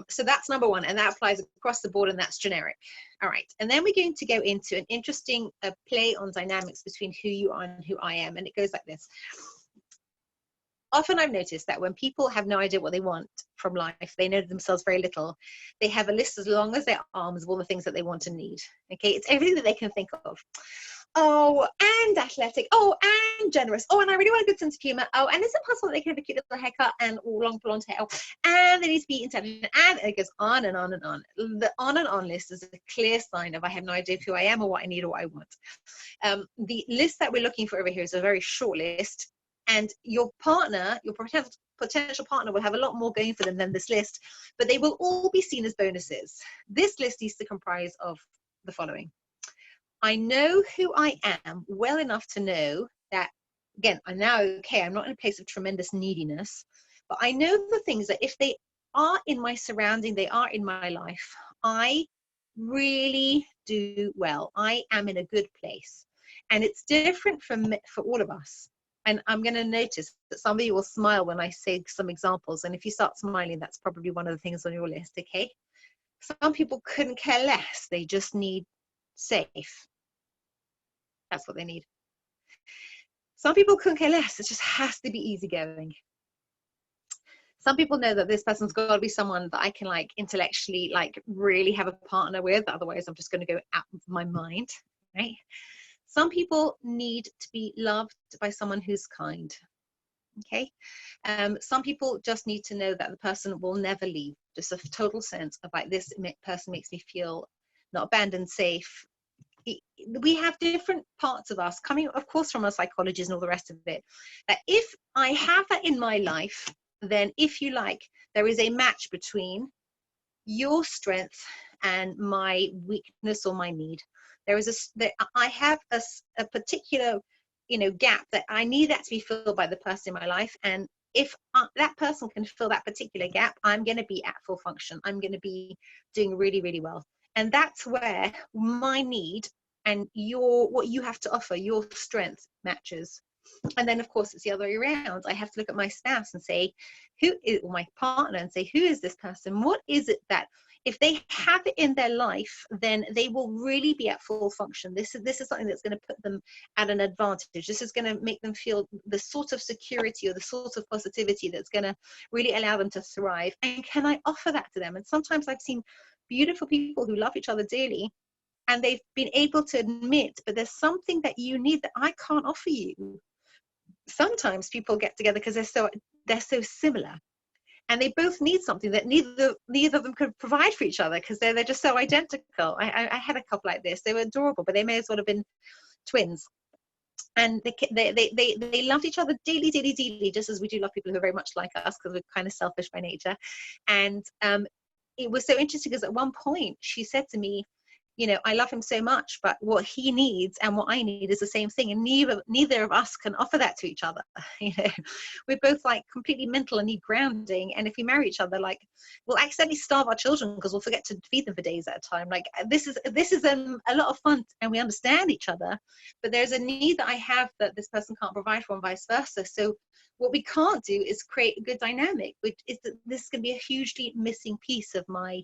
so that's number one, and that applies across the board, and that's generic. All right, and then we're going to go into an interesting play on dynamics between who you are and who I am, and it goes like this. Often I've noticed that when people have no idea what they want from life, they know themselves very little. They have a list as long as their arms of all the things that they want and need. Okay, it's everything that they can think of. Oh, and athletic. Oh, and generous. Oh, and I really want a good sense of humor. Oh, and is it possible that they can have a cute little haircut and long blonde hair? Oh, and they need to be intelligent. And it goes on and on and on. The on and on list is a clear sign of I have no idea who I am or what I need or what I want. The list that we're looking for over here is a very short list. And your partner, your potential partner, will have a lot more going for them than this list, but they will all be seen as bonuses. This list needs to comprise of the following. I know who I am well enough to know that, again, I'm now okay, I'm not in a place of tremendous neediness, but I know the things that if they are in my surrounding, they are in my life, I really do well. I am in a good place. And it's different for all of us. And I'm going to notice that some of you will smile when I say some examples. And if you start smiling, that's probably one of the things on your list, okay? Some people couldn't care less. They just need safe. That's what they need. Some people couldn't care less. It just has to be easygoing. Some people know that this person's got to be someone that I can like intellectually like really have a partner with. Otherwise, I'm just going to go out of my mind, right? Some people need to be loved by someone who's kind. Okay. Some people just need to know that the person will never leave. Just a total sense of like, this person makes me feel not abandoned, safe. We have different parts of us coming, of course, from our psychologists and all the rest of it. That if I have that in my life, then if you like, there is a match between your strength and my weakness or my need. I have a particular, gap that I need that to be filled by the person in my life. And if that person can fill that particular gap, I'm going to be at full function. I'm going to be doing really, really well. And that's where my need and what you have to offer, your strength matches. And then, of course, it's the other way around. I have to look at my spouse and say, or my partner, and say, who is this person? What is it that, if they have it in their life, then they will really be at full function. This is something that's going to put them at an advantage. This is going to make them feel the sort of security or the sort of positivity that's going to really allow them to thrive. And can I offer that to them? And sometimes I've seen beautiful people who love each other dearly, and they've been able to admit, but there's something that you need that I can't offer you. Sometimes people get together because they're so similar, and they both need something that neither of them could provide for each other, because they're just so identical. I had a couple like this. They were adorable, but they may as well have been twins. And they loved each other dearly, dearly, dearly, just as we do love people who are very much like us, because we're kind of selfish by nature. And it was so interesting because at one point she said to me, I love him so much, but what he needs and what I need is the same thing, and neither of us can offer that to each other. We're both like completely mental and need grounding, and if we marry each other, like, we'll accidentally starve our children because we'll forget to feed them for days at a time. Like, this is a lot of fun, and we understand each other, but there's a need that I have that this person can't provide for, and vice versa. So what we can't do is create a good dynamic, which is that this can be a hugely missing piece of my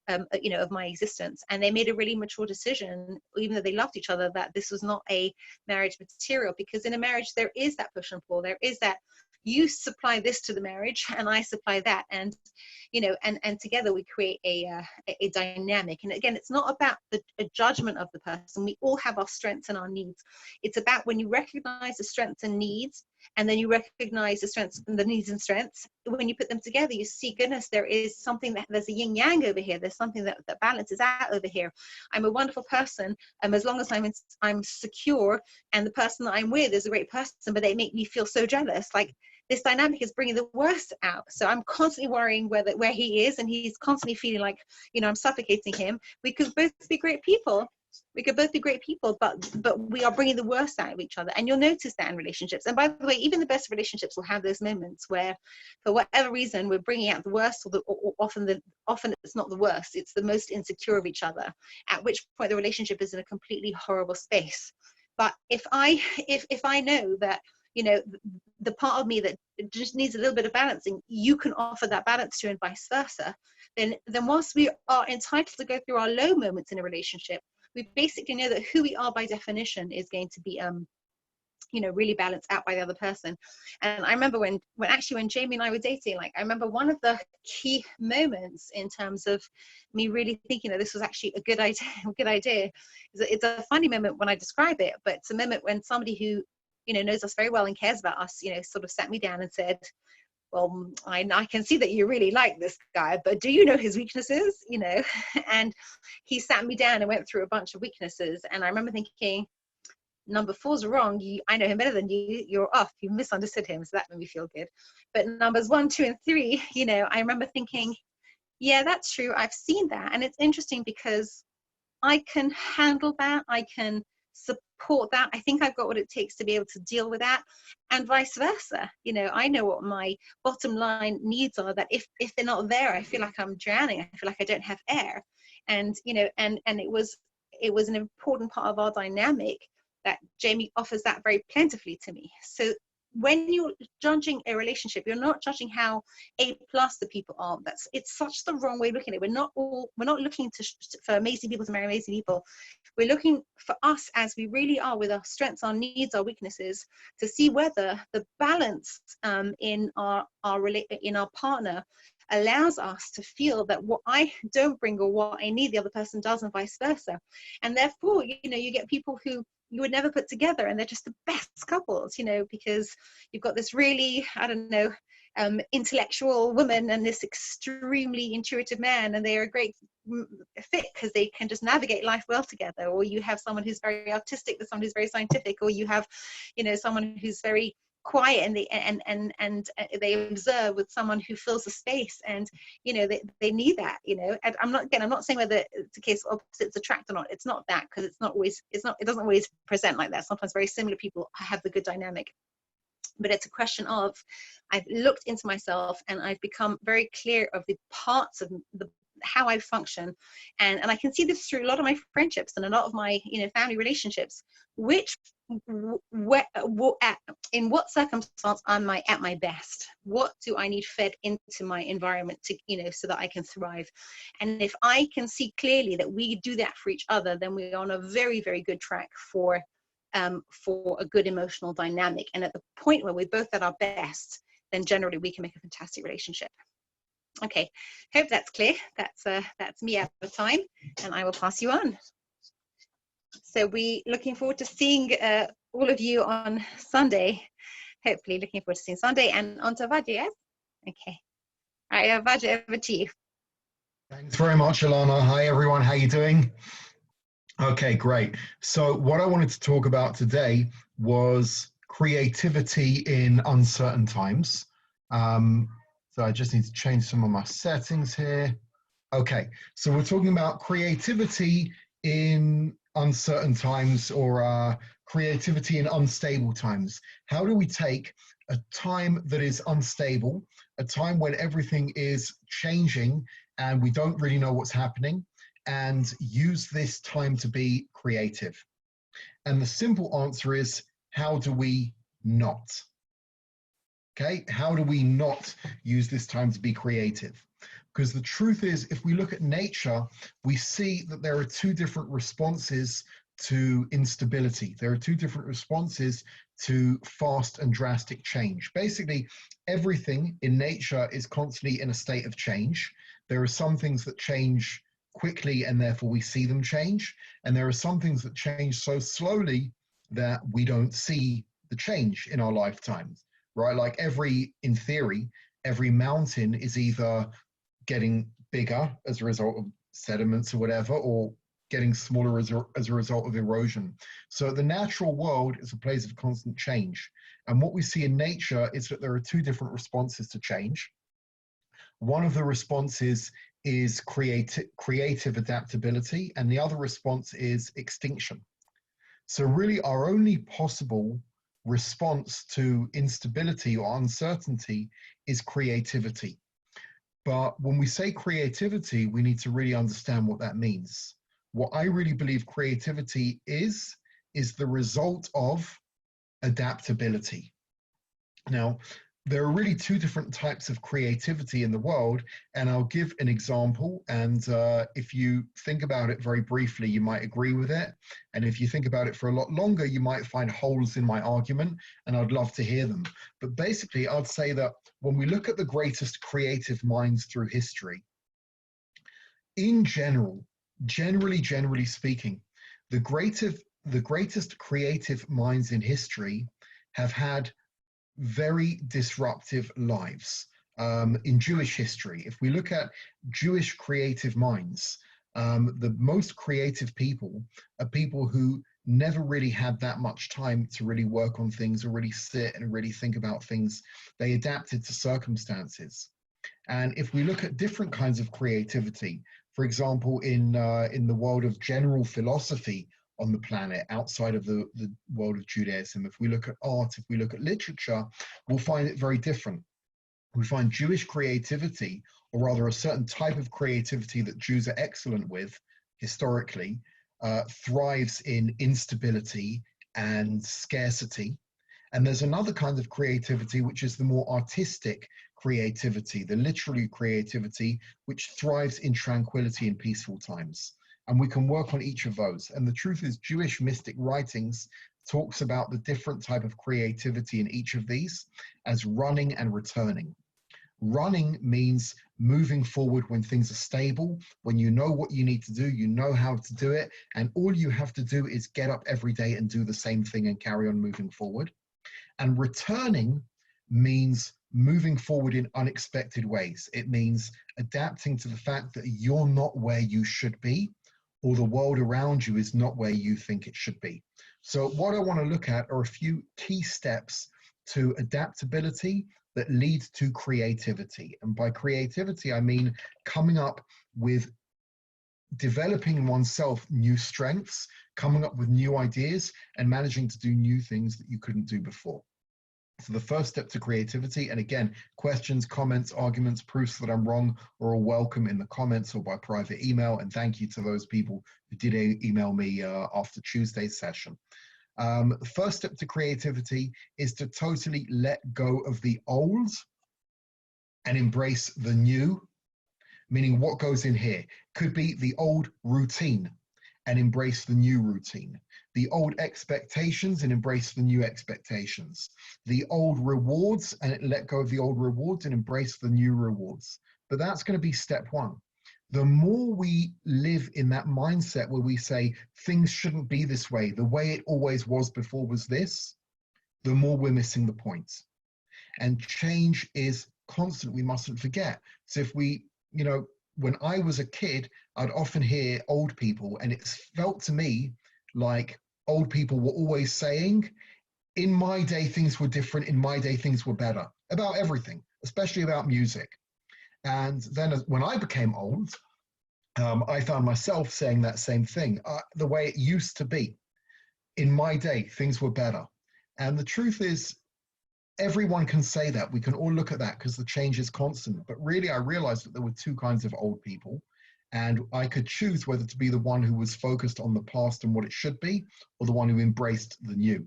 of my existence. And they made a really mature decision, even though they loved each other, that this was not a marriage material, because in a marriage there is that push and pull. There is that you supply this to the marriage and I supply that, and and together we create a dynamic. And again, it's not about a judgment of the person. We all have our strengths and our needs. It's about when you recognize the strengths and needs, and then you recognize the strengths and the needs and strengths, when you put them together, you see, goodness, there is something there's a yin yang over here. There's something that balances out over here. I'm a wonderful person, as long as I'm secure, and the person that I'm with is a great person, but they make me feel so jealous. Like, this dynamic is bringing the worst out. So I'm constantly worrying where he is, and he's constantly feeling like, I'm suffocating him. We could both be great people. But we are bringing the worst out of each other. And you'll notice that in relationships. And by the way, even the best relationships will have those moments where, for whatever reason, we're bringing out the worst, or often it's not the worst, it's the most insecure of each other, at which point the relationship is in a completely horrible space. But if I know that, the part of me that just needs a little bit of balancing, you can offer that balance to, and vice versa, then whilst we are entitled to go through our low moments in a relationship, we basically know that who we are by definition is going to be really balanced out by the other person. And I remember when Jamie and I were dating, like, I remember one of the key moments in terms of me really thinking that this was actually a good idea. It's a funny moment when I describe it, but it's a moment when somebody who knows us very well and cares about us, sort of sat me down and said, well, I can see that you really like this guy, but do you know his weaknesses? And he sat me down and went through a bunch of weaknesses. And I remember thinking, number 4's wrong. I know him better than you. You're off. You misunderstood him. So that made me feel good. But numbers 1, 2, and 3, I remember thinking, yeah, that's true. I've seen that. And it's interesting because I can handle that. I can support that. I think I've got what it takes to be able to deal with that, and vice versa. I know what my bottom line needs are, that if they're not there, I feel like I'm drowning. I feel like I don't have air. And and it was an important part of our dynamic that Jamie offers that very plentifully to me. So when you're judging a relationship, you're not judging how A+ the people are. It's such the wrong way of looking at it. We're not looking for amazing people to marry amazing people. We're looking for us as we really are, with our strengths, our needs, our weaknesses, to see whether the balance in our partner allows us to feel that what I don't bring or what I need, the other person does, and vice versa. And therefore, you get people who you would never put together, and they're just the best couples, because you've got this really, I don't know, intellectual woman and this extremely intuitive man, and they are a great fit because they can just navigate life well together. Or you have someone who's very artistic with someone who's very scientific, or you have, someone who's very quiet and they observe with someone who fills the space, and they need that. And I'm not saying whether it's a case of opposites attract or not. It's not that, because it doesn't always present like that. Sometimes very similar people have the good dynamic, but it's a question of, I've looked into myself and I've become very clear of the parts of how I function, and I can see this through a lot of my friendships and a lot of my family relationships, in what circumstance am I at my best? What do I need fed into my environment to so that I can thrive? And if I can see clearly that we do that for each other, then we're on a very, very good track for a good emotional dynamic. And at the point where we're both at our best, then generally we can make a fantastic relationship. Okay, hope that's clear. That's me out of time, and I will pass you on. So we looking forward to seeing all of you on Sunday. Hopefully looking forward to seeing Sunday, and on to Vajra, yes? Okay. All right, Vajra, over to you. Thanks very much, Alana. Hi, everyone. How you doing? Okay, great. So what I wanted to talk about today was creativity in uncertain times. So I just need to change some of my settings here. Okay, so we're talking about creativity in uncertain times, or creativity in unstable times. How do we take a time that is unstable, a time when everything is changing and we don't really know what's happening, and use this time to be creative? And the simple answer is, how do we not? Okay, how do we not use this time to be creative? Because the truth is, if we look at nature, we see that there are two different responses to instability. There are two different responses to fast and drastic change. Basically, everything in nature is constantly in a state of change. There are some things that change quickly and therefore we see them change. And there are some things that change so slowly that we don't see the change in our lifetimes, right? Like in theory, every mountain is either getting bigger as a result of sediments or whatever, or getting smaller as a result of erosion. So the natural world is a place of constant change. And what we see in nature is that there are two different responses to change. One of the responses is creative adaptability, and the other response is extinction. So really our only possible response to instability or uncertainty is creativity. But when we say creativity, we need to really understand what that means. What I really believe creativity is the result of adaptability. Now, there are really two different types of creativity in the world, and I'll give an example. And if you think about it very briefly, you might agree with it. And if you think about it for a lot longer, you might find holes in my argument, and I'd love to hear them. But basically, I'd say that when we look at the greatest creative minds through history, in general, generally speaking, the greatest creative minds in history have had very disruptive lives. In Jewish history, if we look at Jewish creative minds, the most creative people are people who never really had that much time to really work on things or really sit and really think about things. They adapted to circumstances. And if we look at different kinds of creativity, for example, in the world of general philosophy on the planet, outside of the world of Judaism, if we look at art, if we look at literature, we'll find it very different. We find Jewish creativity, or rather a certain type of creativity that Jews are excellent with historically, thrives in instability and scarcity. And there's another kind of creativity, which is the more artistic creativity, the literary creativity, which thrives in tranquility and peaceful times. And we can work on each of those. And the truth is, Jewish mystic writings talks about the different type of creativity in each of these as running and returning. Running means moving forward when things are stable, when you know what you need to do, you know how to do it, and all you have to do is get up every day and do the same thing and carry on moving forward. And returning means moving forward in unexpected ways. It means adapting to the fact that you're not where you should be, or the world around you is not where you think it should be. So what I want to look at are a few key steps to adaptability that lead to creativity. And by creativity, I mean coming up with developing oneself new strengths, coming up with new ideas, and managing to do new things that you couldn't do before. So the first step to creativity, and again, questions, comments, arguments, proofs that I'm wrong are all welcome in the comments or by private email. And thank you to those people who did email me after Tuesday's session. The first step to creativity is to totally let go of the old and embrace the new, meaning what goes in here could be the old routine and embrace the new routine, the old expectations and embrace the new expectations, the old rewards and let go of the old rewards and embrace the new rewards. But that's going to be step one. The more we live in that mindset where we say things shouldn't be this way, the way it always was before was this, the more we're missing the point. And change is constant, we mustn't forget. So if we, you know, when I was a kid, I'd often hear old people, and it felt to me like old people were always saying, in my day, things were different, in my day, things were better, about everything, especially about music. And then when I became old, I found myself saying that same thing, the way it used to be. In my day, things were better. And the truth is, everyone can say that. We can all look at that because the change is constant. But really, I realized that there were two kinds of old people. And I could choose whether to be the one who was focused on the past and what it should be, or the one who embraced the new.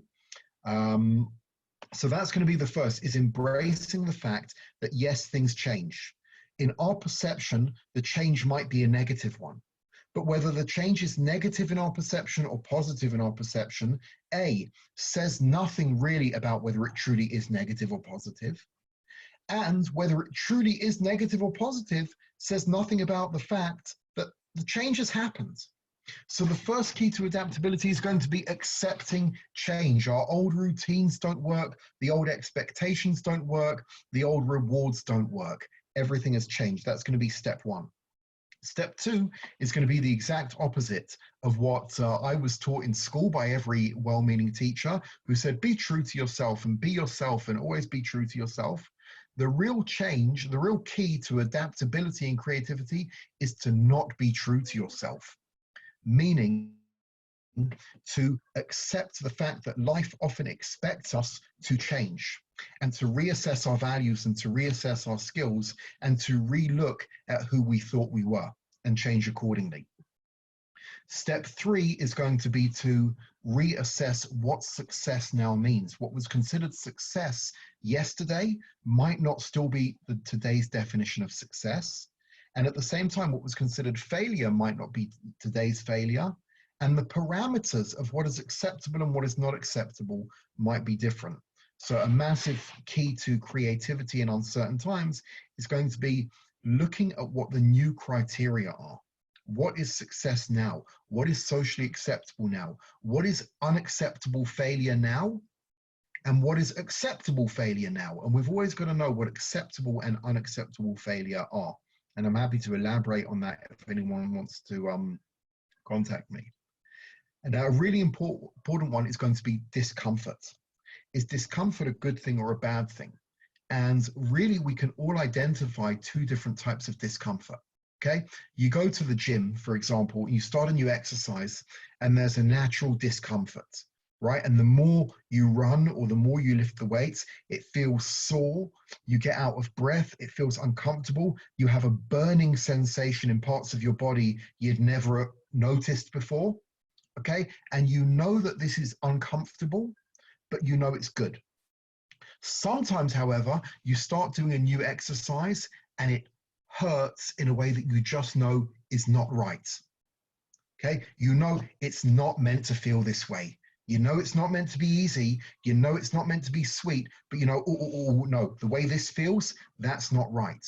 So that's going to be the first, is embracing the fact that yes, things change. In our perception, the change might be a negative one. But whether the change is negative in our perception or positive in our perception, A, says nothing really about whether it truly is negative or positive. And whether it truly is negative or positive says nothing about the fact that the change has happened. So the first key to adaptability is going to be accepting change. Our old routines don't work, the old expectations don't work, the old rewards don't work. Everything has changed. That's going to be step one. Step two is going to be the exact opposite of what I was taught in school by every well-meaning teacher who said, be true to yourself and be yourself and always be true to yourself. The real change, the real key to adaptability and creativity is to not be true to yourself, meaning to accept the fact that life often expects us to change and to reassess our values and to reassess our skills and to relook at who we thought we were and change accordingly. Step three is going to be to reassess what success now means. What was considered success yesterday might not still be today's definition of success. And at the same time, what was considered failure might not be today's failure. And the parameters of what is acceptable and what is not acceptable might be different. So a massive key to creativity in uncertain times is going to be looking at what the new criteria are. What is success now? What is socially acceptable now? What is unacceptable failure now? And what is acceptable failure now? And we've always got to know what acceptable and unacceptable failure are. And I'm happy to elaborate on that if anyone wants to contact me. And a really important one is going to be discomfort. Is discomfort a good thing or a bad thing? And really, we can all identify two different types of discomfort. Okay, you go to the gym, for example, you start a new exercise and there's a natural discomfort, right? And the more you run or the more you lift the weights, it feels sore, you get out of breath, it feels uncomfortable, you have a burning sensation in parts of your body you'd never noticed before, okay? And you know that this is uncomfortable, but you know it's good. Sometimes, however, you start doing a new exercise and it hurts in a way that you just know is not right. Okay, you know it's not meant to feel this way. You know it's not meant to be easy. You know it's not meant to be sweet, but you know, no, the way this feels, that's not right.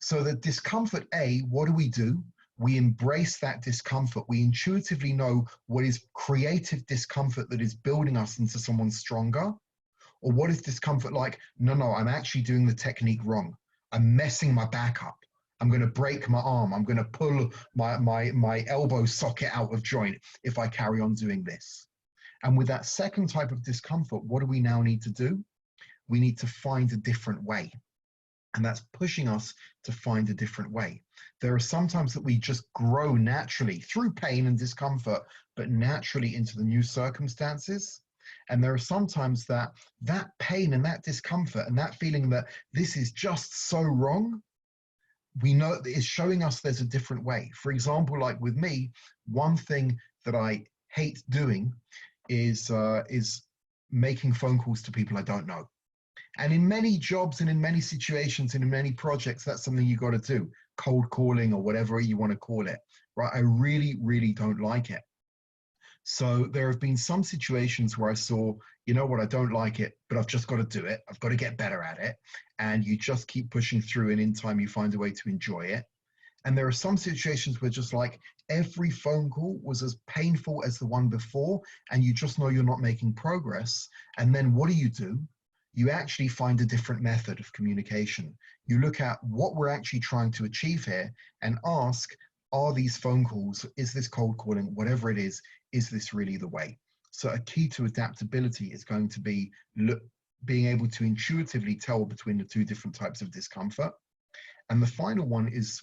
So the discomfort A, what do? We embrace that discomfort. We intuitively know what is creative discomfort that is building us into someone stronger, or what is discomfort like, no, I'm actually doing the technique wrong. I'm messing my back up. I'm going to break my arm. I'm going to pull my elbow socket out of joint if I carry on doing this. And with that second type of discomfort, what do we now need to do? We need to find a different way. And that's pushing us to find a different way. There are sometimes that we just grow naturally through pain and discomfort, but naturally into the new circumstances. And there are sometimes that pain and that discomfort and that feeling that this is just so wrong, we know that it's showing us there's a different way. For example, like with me, one thing that I hate doing is making phone calls to people I don't know. And in many jobs and in many situations and in many projects, that's something you got to do. Cold calling or whatever you want to call it, right? I really, really don't like it. So there have been some situations where I saw, you know what, I don't like it, but I've just got to do it. I've got to get better at it. And you just keep pushing through, and in time you find a way to enjoy it. And there are some situations where just like every phone call was as painful as the one before, and you just know you're not making progress. And then what do? You actually find a different method of communication. You look at what we're actually trying to achieve here and ask, are these phone calls, is this cold calling, whatever it is this really the way? So a key to adaptability is going to be being able to intuitively tell between the two different types of discomfort. And the final one is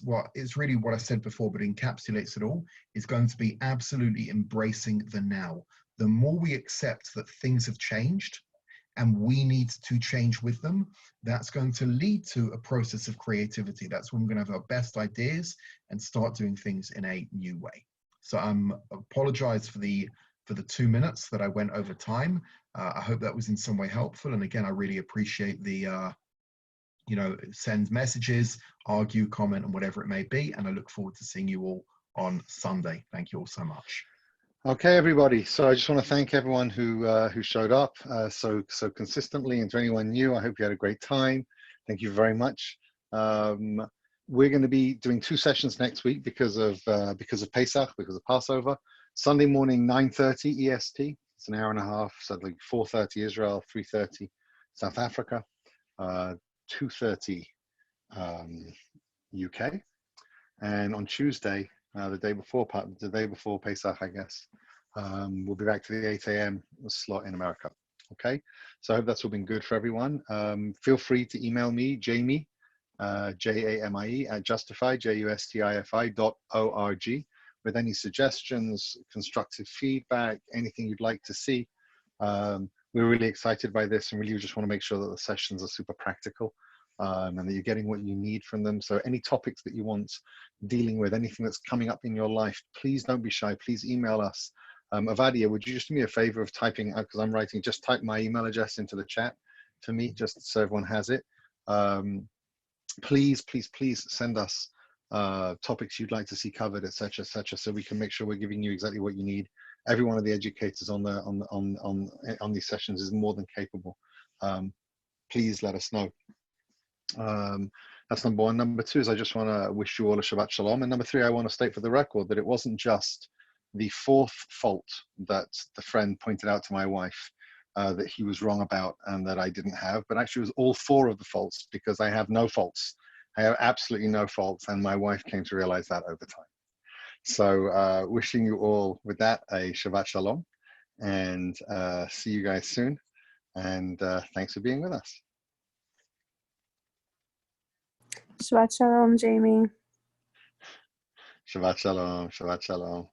really what I said before, but encapsulates it all, is going to be absolutely embracing the now. The more we accept that things have changed and we need to change with them, that's going to lead to a process of creativity. That's when we're going to have our best ideas and start doing things in a new way. So I apologize for the 2 minutes that I went over time. I hope that was in some way helpful. And again, I really appreciate the, send messages, argue, comment, and whatever it may be. And I look forward to seeing you all on Sunday. Thank you all so much. Okay, everybody. So I just want to thank everyone who showed up so consistently, and to anyone new, I hope you had a great time. Thank you very much. We're going to be doing 2 sessions next week because of Pesach, because of Passover. Sunday morning, 9:30 EST. It's an hour and a half. So like 4:30 Israel, 3:30 South Africa, 2:30 UK. And on Tuesday, the day before Pesach, I guess, we'll be back to the 8 a.m. slot in America. Okay, so I hope that's all been good for everyone. Feel free to email me, Jamie, Jamie at Justifi, justifi.org, with any suggestions, constructive feedback, anything you'd like to see. We're really excited by this, and really just want to make sure that the sessions are super practical. And that you're getting what you need from them. So any topics that you want dealing with, anything that's coming up in your life, please don't be shy. Please email us. Avadia, would you just do me a favor of typing out, because I'm writing, just type my email address into the chat for me, just so everyone has it. Please send us topics you'd like to see covered, etc., so we can make sure we're giving you exactly what you need. Every one of the educators on these sessions is more than capable. Please let us know. That's number one. Number two is I just want to wish you all a Shabbat Shalom. And number three, I want to state for the record that it wasn't just the 4th fault that the friend pointed out to my wife that he was wrong about and that I didn't have, but actually it was all 4 of the faults, because I have no faults. I have absolutely no faults, and my wife came to realize that over time. So wishing you all with that a Shabbat Shalom, and see you guys soon. And thanks for being with us. Shabbat Shalom, Jamie. Shabbat Shalom. Shabbat Shalom.